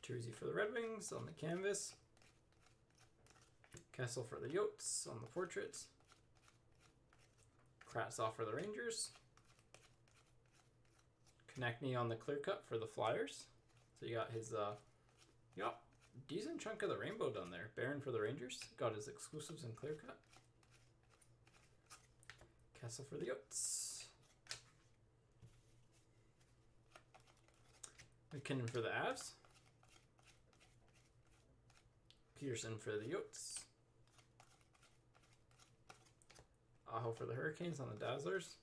Bertuzzi for the Red Wings on the canvas. Kessel for the Yotes on the portraits. Kravtsov for the Rangers. Konechny on the clear cut for the Flyers. So you got his, yep. Decent chunk of the rainbow done there. Barron for the Rangers. Got his exclusives in clear cut. Kessel for the Yotes. McKinnon for the Avs. Peterson for the Yotes. Aho for the Hurricanes on the Dazzlers.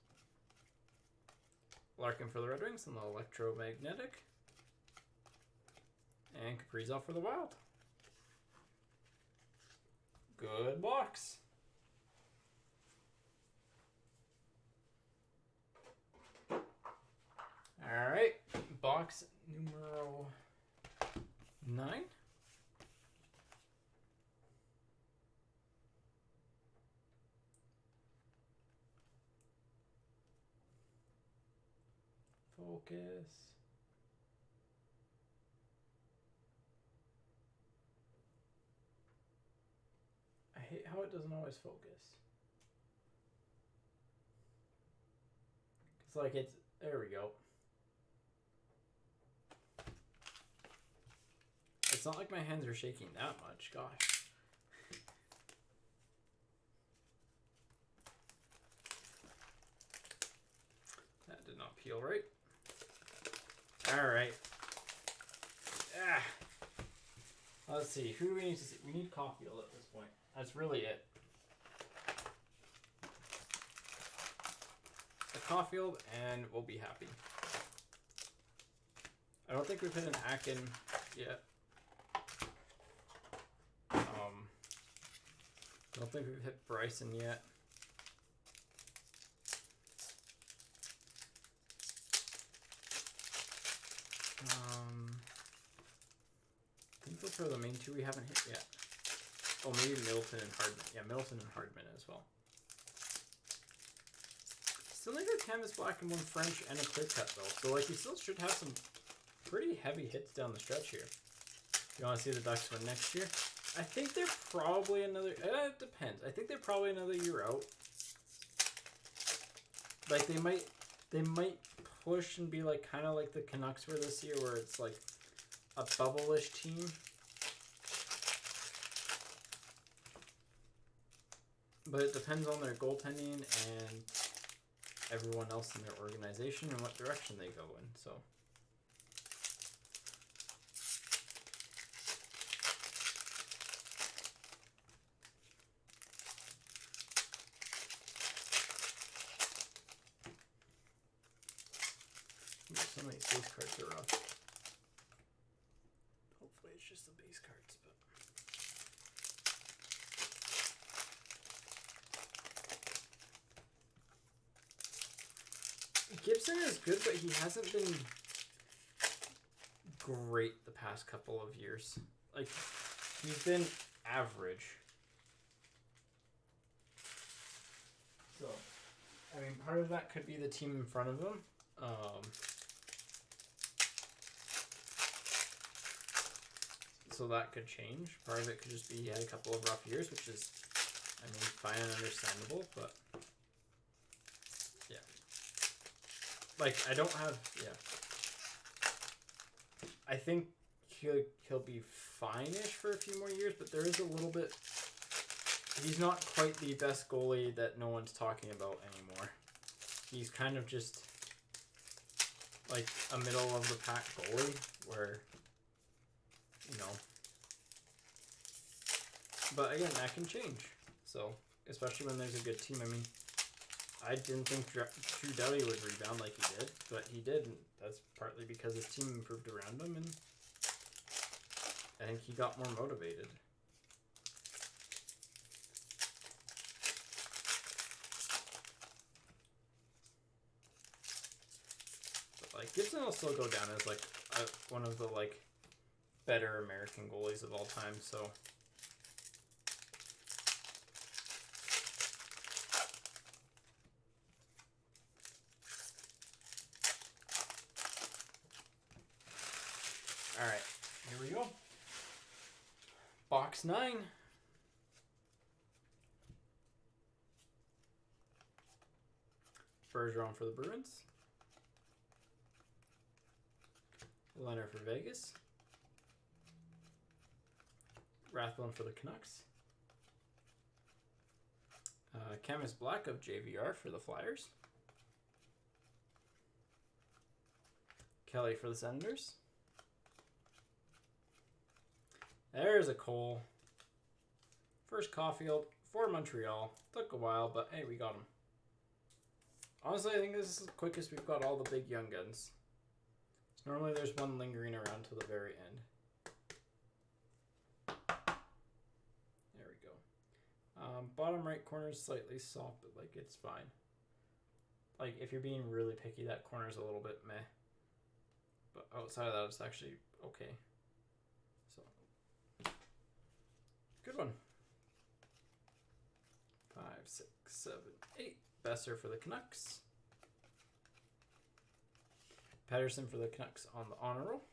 Larkin for the Red Wings on the Electromagnetic. And Kaprizov for the Wild. Good box. All right, box numero 9. Focus. it doesn't always focus. It's like it's, there we go. It's not like my hands are shaking that much, gosh. That did not peel right. All right. Ah. Let's see, who do we need to see? We need Caulfield at this point. That's really it. A Caulfield, and we'll be happy. I don't think we've hit an Akin yet. I don't think we've hit Bryson yet. I think those are the main two we haven't hit yet. Oh, maybe Middleton and Hardman. Yeah, Middleton and Hardman as well. Still need a canvas black and one French and a clear cut though. So like we still should have some pretty heavy hits down the stretch here. You want to see the Ducks win next year? I think they're probably another. It depends. I think they're probably another year out. Like they might push and be like kind of like the Canucks were this year, where it's like a bubble-ish team. But it depends on their goaltending and everyone else in their organization and what direction they go in. So. Some of these base cards are rough. Hopefully it's just the base cards, but Gibson is good, but he hasn't been great the past couple of years. Like, he's been average. So, I mean, part of that could be the team in front of him. So that could change. Part of it could just be he had a couple of rough years, which is, I mean, fine and understandable, but yeah. Like, I don't have, yeah. I think he'll be fine-ish for a few more years, but there is a little bit, he's not quite the best goalie that no one's talking about anymore. He's kind of just like a middle of the pack goalie where, you know, but again, that can change. So, especially when there's a good team. I mean, I didn't think Drew Doughty would rebound like he did, but he did, and that's partly because his team improved around him, and I think he got more motivated. But, like, Gibson will still go down as, like, one of the, like, better American goalies of all time, so... Alright, here we go. Box 9. Bergeron for the Bruins. Leonard for Vegas. Rathlin for the Canucks. Canvas Black of JVR for the Flyers. Kelly for the Senators. There's a Cole. First Caulfield for Montreal. Took a while, but hey, we got him. Honestly, I think this is the quickest we've got all the big young guns. So normally there's one lingering around to the very end. There we go. Bottom right corner is slightly soft, but like it's fine. Like if you're being really picky, that corner is a little bit meh. But outside of that, it's actually okay. So, good one. 5, 6, 7, 8. Besser for the Canucks. Patterson for the Canucks on the honor roll.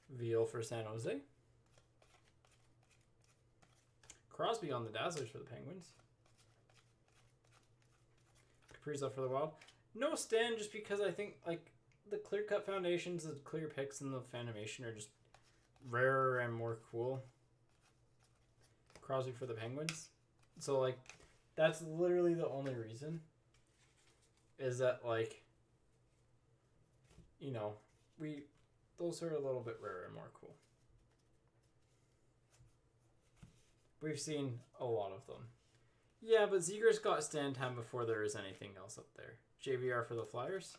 Veal for San Jose. Crosby on the Dazzlers for the Penguins. Kaprizov for the Wild. No stand just because I think like the clear cut foundations, the clear picks, and the Fanimation are just rarer and more cool. Crosby for the Penguins. So like that's literally the only reason. Is that like, you know, those are a little bit rarer and more cool. We've seen a lot of them. Yeah, but Zegras got stand time before there is anything else up there. JVR for the Flyers.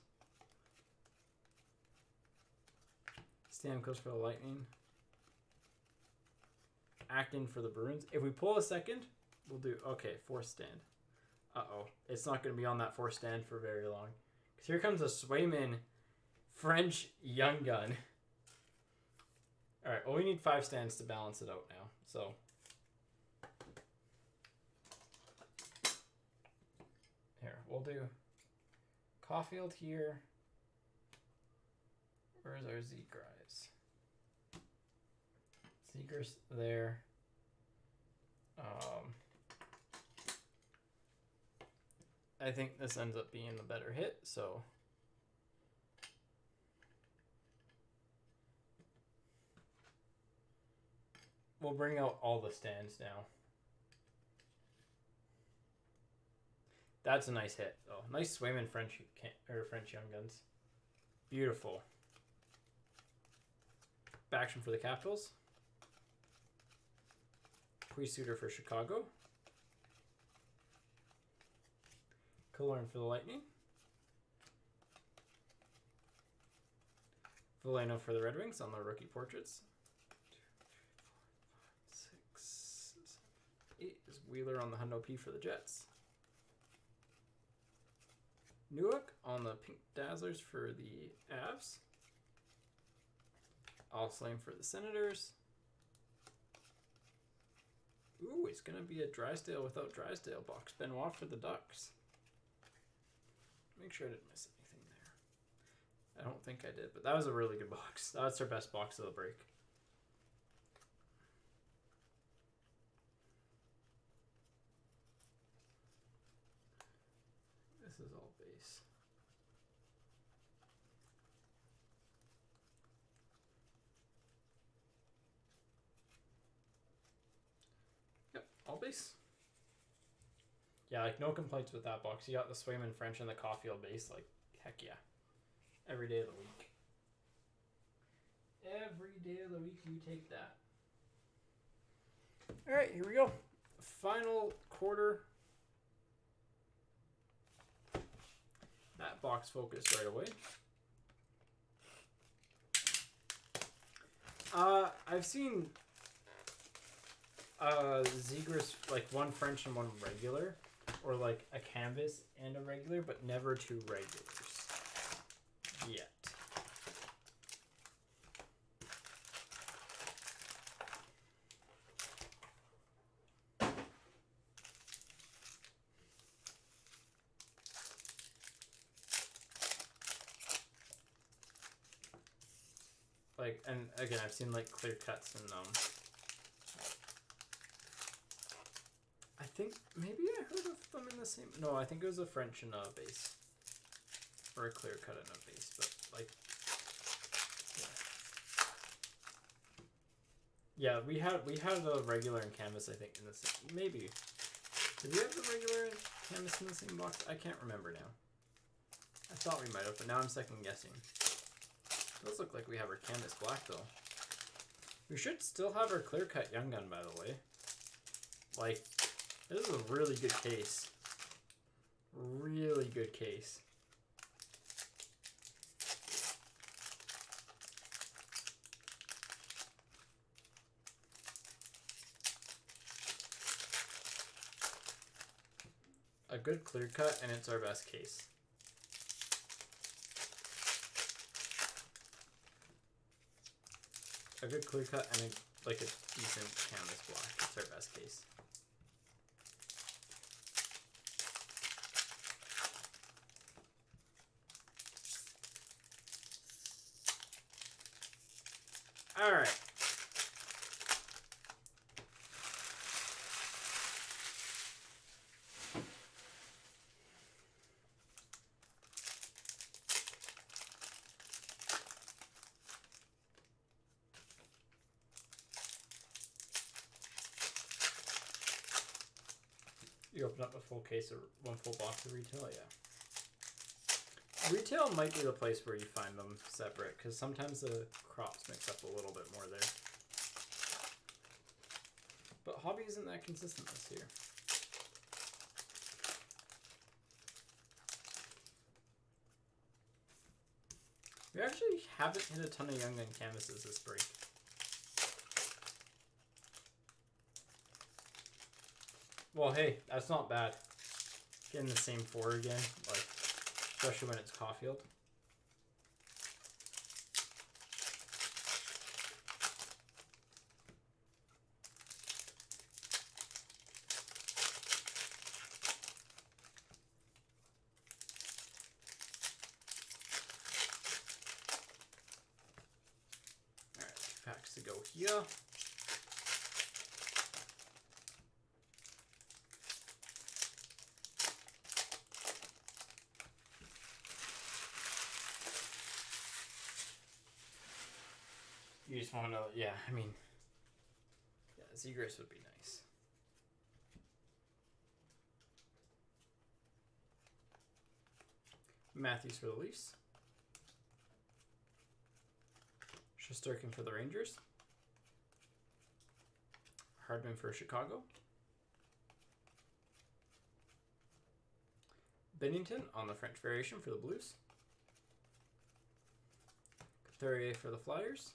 Stamkos for the Lightning. Acton for the Bruins. If we pull a second, we'll do... Okay, fourth stand. Uh-oh. It's not going to be on that fourth stand for very long. Because here comes a Swayman French Young Gun. Alright, well, we need 5 stands to balance it out now. So... Here, we'll do Caulfield here. Where's our Zegras? Zegras there. I think this ends up being the better hit, so we'll bring out all the stands now. That's a nice hit, though. Nice Swayman French Young Guns. Beautiful. Backstrom for the Capitals. Suitor for Chicago. Killorn for the Lightning. Veleno for the Red Wings on the rookie portraits. 2, 3, 4, 5, 6, 7, 8 is Wheeler on the Hundo P for the Jets. Newark on the Pink Dazzlers for the Avs. Alslane for the Senators. Ooh, it's going to be a Drysdale without Drysdale box. Benoit for the Ducks. Make sure I didn't miss anything there. I don't think I did, but that was a really good box. That's our best box of the break. This is all base. Yep, all base. Yeah, like no complaints with that box. You got the Swayman French and the Caulfield base. Like, heck yeah. Every day of the week. Every day of the week you take that. Alright, here we go. Final quarter. That box focused right away. I've seen Zegras, like one French and one regular. Or like a canvas and a regular, but never 2 regulars. Yet. Like, and again, I've seen like clear cuts in them. I think maybe I heard of them in the same. No, I think it was a French and a base, or a clear cut and a base. But like, yeah, we had a regular and canvas. I think in the same. Maybe did we have the regular and canvas in the same box? I can't remember now. I thought we might have, but now I'm second guessing. It does look like we have our canvas black though. We should still have our clear cut Young Gun, by the way. Like. This is a really good case. Really good case. A good clear cut, and it's our best case. A good clear cut and like a decent canvas black. It's our best case. All right. You open up a full case of one full box of retail, yeah. Retail might be the place where you find them separate, because sometimes the crops mix up a little bit more there. But hobby isn't that consistent this year. We actually haven't hit a ton of Young Gun canvases this break. Well, hey, that's not bad. Getting the same 4 again, like, especially when it's Caulfield. Alright, packs to go here. You just want to know, yeah, I mean, yeah, Zegras would be nice. Matthews for the Leafs. Shesterkin for the Rangers. Hardman for Chicago. Bennington on the French variation for the Blues. Couturier for the Flyers.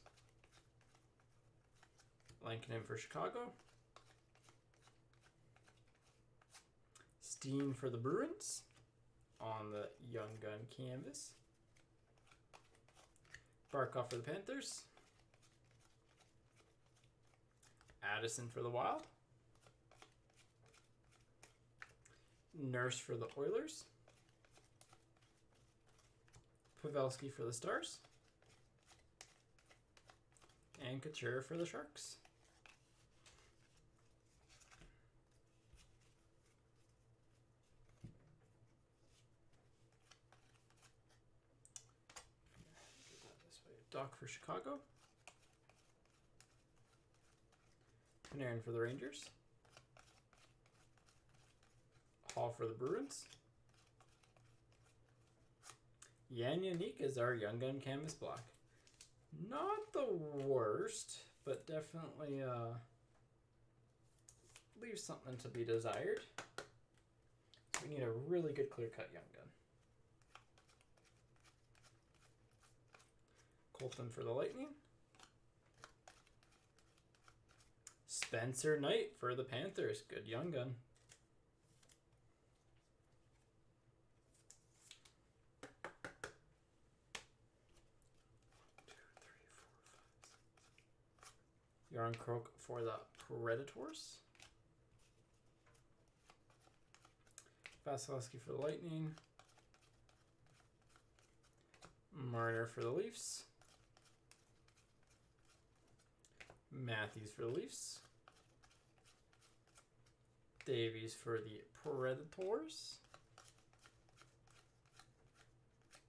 Lankinen for Chicago. Steen for the Bruins on the Young Gun canvas. Barkov for the Panthers. Addison for the Wild. Nurse for the Oilers. Pavelski for the Stars. And Couture for the Sharks. Doc for Chicago. Panarin for the Rangers. Hall for the Bruins. Yan Yannick is our Young Gun canvas block. Not the worst, but definitely leaves something to be desired. So we need a really good clear-cut Young Gun. Colton for the Lightning. Spencer Knight for the Panthers. Good Young Gun. Yarn Croak for the Predators. Vasilevsky for the Lightning. Marner for the Leafs. Matthews for the Leafs. Davies for the Predators.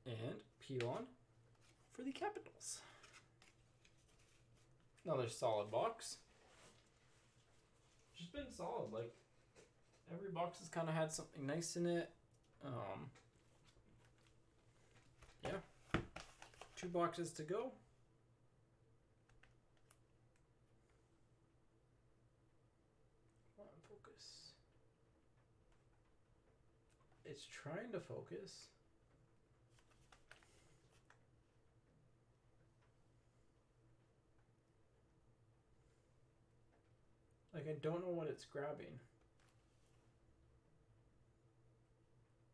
And Pilon for the Capitals. Another solid box. Just been solid. Like, every box has kind of had something nice in it. Yeah. 2 boxes to go. Come on, focus. It's trying to focus. Like, I don't know what it's grabbing.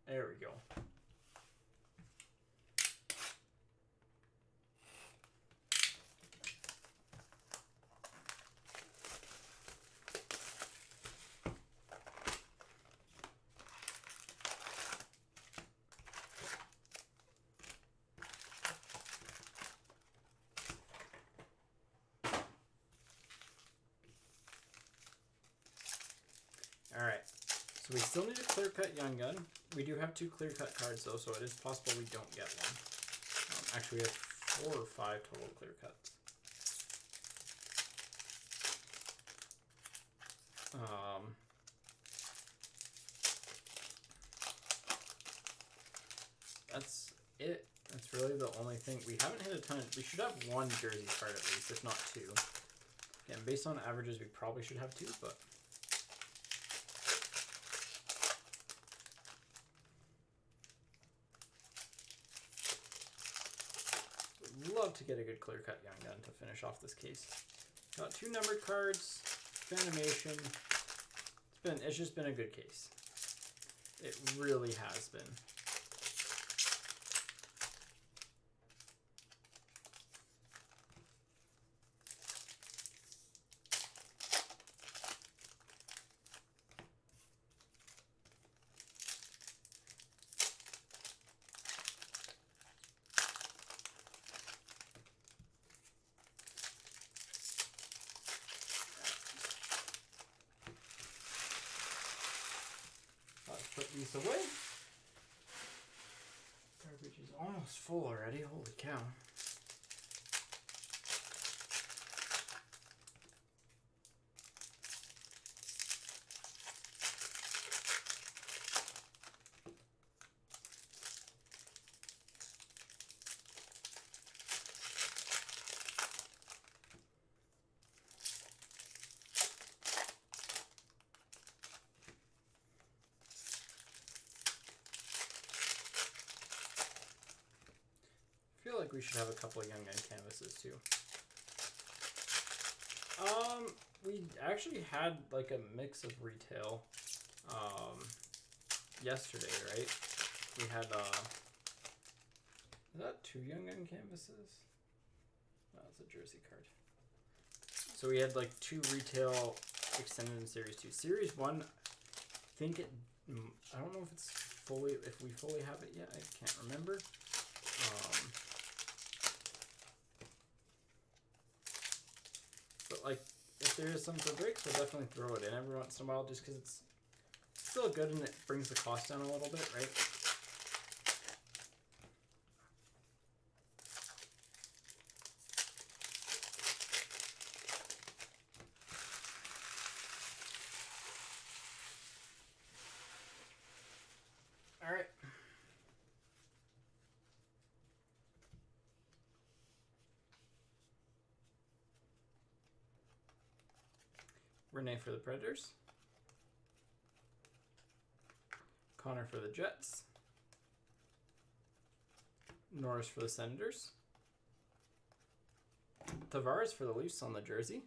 There we go. Alright, so we still need a clear-cut Young Gun. We do have 2 clear-cut cards, though, so it is possible we don't get one. Actually, we have 4 or 5 total clear-cuts. That's really the only thing. We haven't hit a ton. We should have one jersey card at least, if not two. Again, based on averages, we probably should have two, but... Would love to get a good clear-cut Young Gun to finish off this case. Got two numbered cards, Fanimation. It's just been a good case. It really has been. Put these away. Garbage is almost full already. Holy cow. I feel like we should have a couple of Young Gun canvases too. We actually had like a mix of retail yesterday, right? We had is that two Young Gun canvases? No, it's a jersey card. So we had like two retail extended in Series 2. Series 1, I think I don't know if it's fully, if we fully have it yet. I can't remember. But like, if there is some for breaks, we'll definitely throw it in every once in a while, just because it's still good and it brings the cost down a little bit, right? All right. Renee for the Predators. Connor for the Jets. Norris for the Senators. Tavares for the Leafs on the jersey.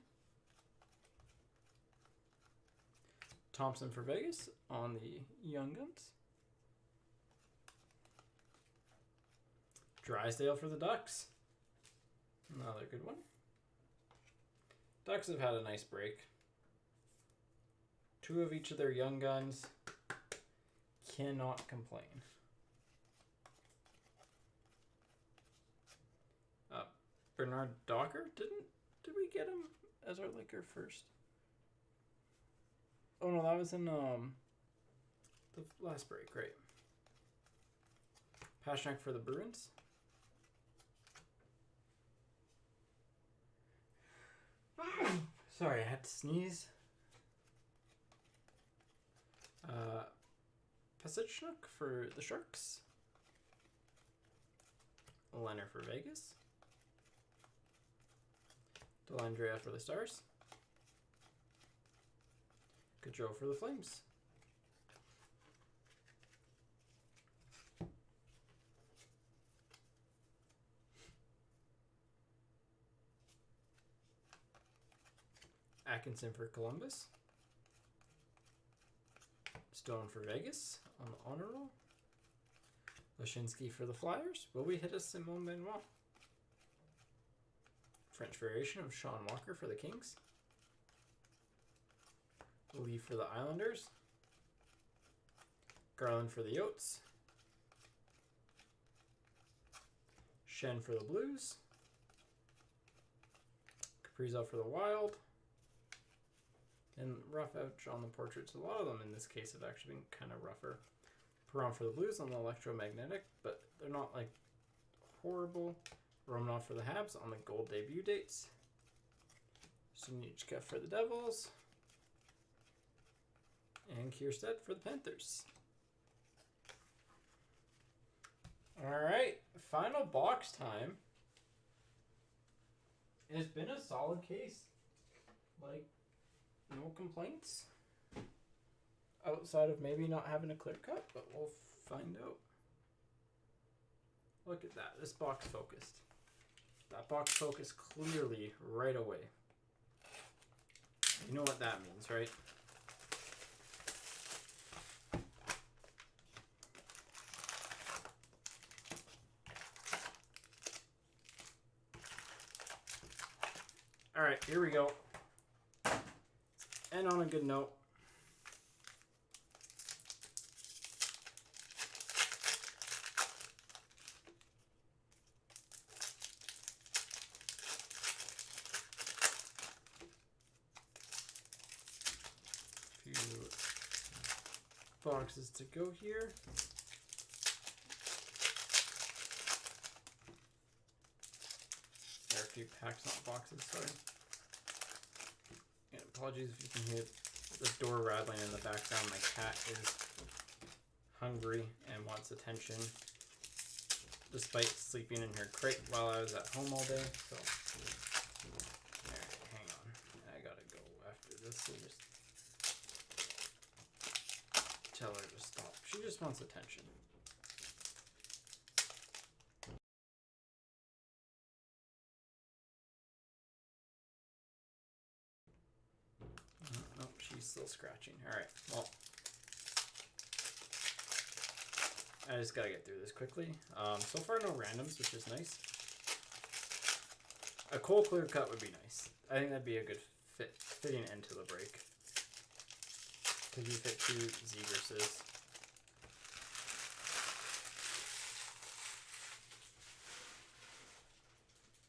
Thompson for Vegas on the Young Guns. Drysdale for the Ducks. Another good one. Ducks have had a nice break. Two of each of their Young Guns. Cannot complain. Bernard Docker? Did we get him as our liquor first? Oh no, that was in the last break, right? Pastrnak for the Bruins. Sorry, I had to sneeze. Pasichnuk for the Sharks. Leonard for Vegas. Dellandrea for the Stars. Gaudreau for the Flames. Atkinson for Columbus. Stone for Vegas on the honor roll. Lashinsky for the Flyers. Will we hit a Simone Benoit? French variation of Sean Walker for the Kings. Lee for the Islanders. Garland for the Yotes. Shen for the Blues. Kaprizov for the Wild. And rough edge on the portraits. A lot of them in this case have actually been kind of rougher. Perron for the Blues on the electromagnetic, but they're not like horrible. Romanov for the Habs on the gold debut dates. Sunichka for the Devils. And Kierstead for the Panthers. Alright, final box time. It's been a solid case. Like, no complaints. Outside of maybe not having a clear cut, but we'll find out. Look at that. This box focused. That box focused clearly right away. You know what that means, right? Alright, here we go. And on a good note. Few boxes to go here. There are a few packs, not boxes, sorry. And apologies if you can hear the door rattling in the background. My cat is hungry and wants attention, despite sleeping in her crate while I was at home all day. So, there, hang on. I gotta go after this and just tell her to stop. She just wants attention. Nope, she's still scratching. Alright, well, I just gotta get through this quickly. So far no randoms, which is nice. A Cole clear cut would be nice. I think that'd be a good fitting end to the break. Because you fit 2 Zegerses.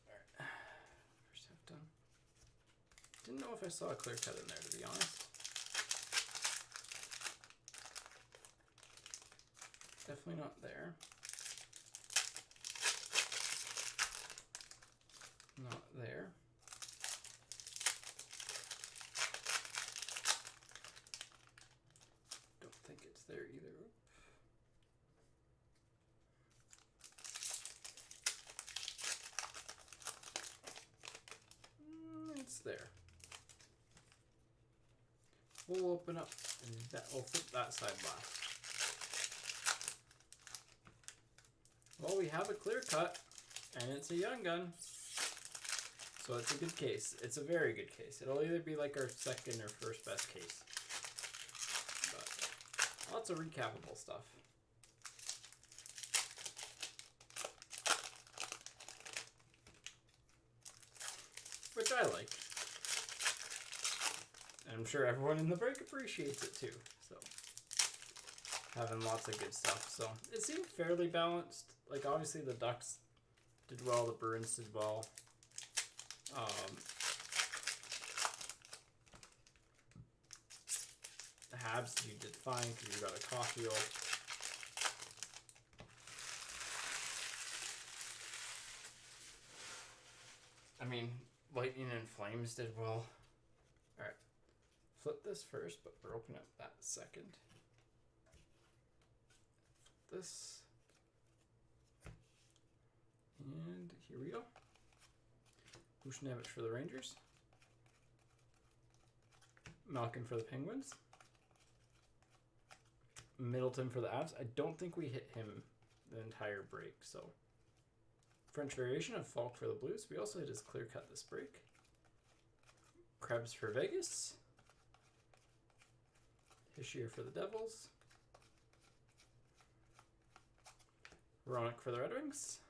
Alright. First half done. Didn't know if I saw a clear cut in there, to be honest. Definitely not there. Not there. Don't think it's there either. It's there. We'll open up and we'll flip that side last. Well, we have a clear cut, and it's a young gun. So it's a good case. It's a very good case. It'll either be like our second or first best case. But lots of recappable stuff. Which I like. And I'm sure everyone in the break appreciates it too. So having lots of good stuff. So it seemed fairly balanced. Like obviously the Ducks did well, the Bruins did well. The Habs, you did fine because you got a Caulfield. I mean, Lightning and Flames did well. Alright, flip this first, but we're opening up that second. Flip this. And here we go. Buchnevich for the Rangers. Malkin for the Penguins. Middleton for the Avs. I don't think we hit him the entire break, so. French variation of Falk for the Blues. We also hit his clear cut this break. Krebs for Vegas. Hischier for the Devils. Hronek for the Red Wings.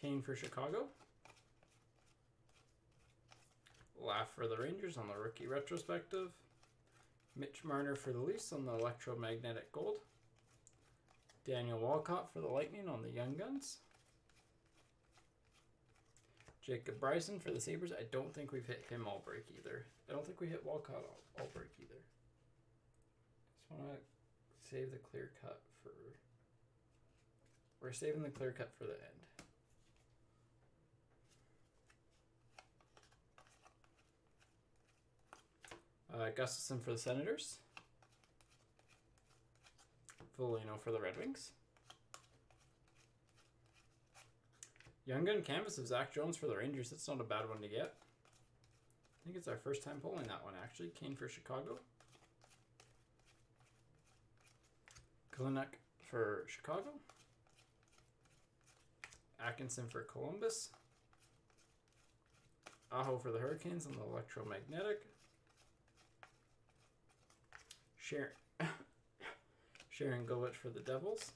Kane for Chicago. Laugh for the Rangers on the rookie retrospective. Mitch Marner for the Leafs on the electromagnetic gold. Daniel Walcott for the Lightning on the Young Guns. Jacob Bryson for the Sabres. I don't think we've hit him all break either. I don't think we hit Walcott all break either. Just want to save the clear cut for... We're saving the clear cut for the end. Gustafson for the Senators. Foligno for the Red Wings. Young Gun Canvas of Zach Jones for the Rangers. That's not a bad one to get. I think it's our first time pulling that one, actually. Kane for Chicago. Kalynuk for Chicago. Atkinson for Columbus. Aho for the Hurricanes on the Electromagnetic. Sharon Govich for the Devils.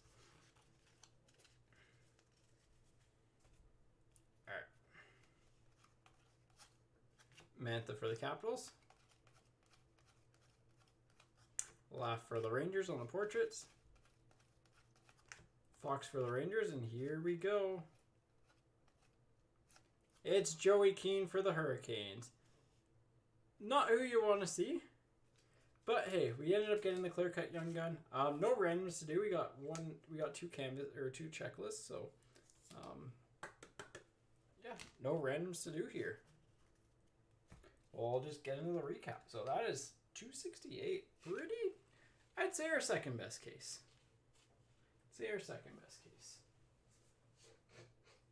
Alright. Mantha for the Capitals. Laugh for the Rangers on the portraits. Fox for the Rangers, and here we go. It's Joey Keane for the Hurricanes. Not who you want to see, but hey, we ended up getting the clear cut Young Gun. No randoms to do. We got two checklists, so yeah, no randoms to do here. We'll just get into the recap. So that is 268. Pretty, I'd say our second best case.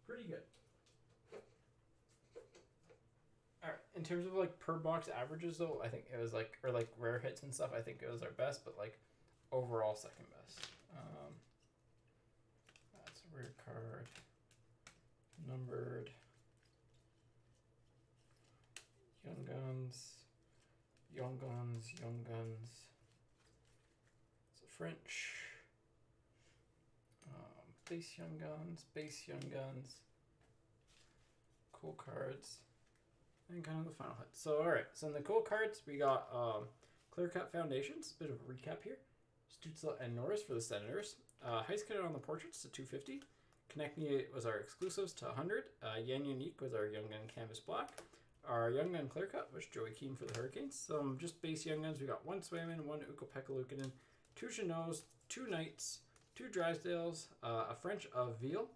Pretty good. Alright, in terms of like per box averages though, I think it was like, or like rare hits and stuff, I think it was our best, but like overall second best. That's a rare card. Numbered. Young Guns. It's a French. Base Young Guns. Cool cards. And kind of the final hit. So, alright. So, in the cool cards, we got Clear Cut Foundations. Bit of a recap here. Stützle and Norris for the Senators. Heiskanen on the portraits to 250. Konechny was our exclusives to 100. Yan Unique was our Young Gun Canvas Black. Our Young Gun Clear Cut was Joey Keane for the Hurricanes. Some just base Young Guns. We got 1 Swayman, 1 Ukko-Pekka Luukkonen, 2 Chanots, 2 Knights, 2 Drysdales, a French of Veal,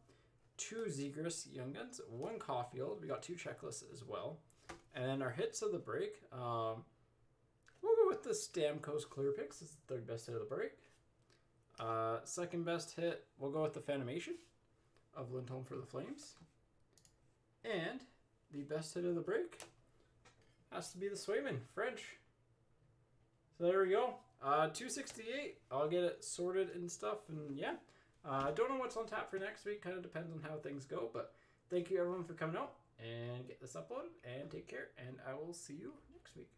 2 Zegras Young Guns, 1 Caulfield. We got 2 checklists as well. And then our hits of the break, we'll go with the Stamkos Clear Picks. It's the third best hit of the break. Second best hit, we'll go with the Phantomation of Lindholm for the Flames. And the best hit of the break has to be the Swayman, French. So there we go. 268. I'll get it sorted and stuff, and yeah. I don't know what's on tap for next week. Kind of depends on how things go, but thank you everyone for coming out and get this uploaded, and take care, and I will see you next week.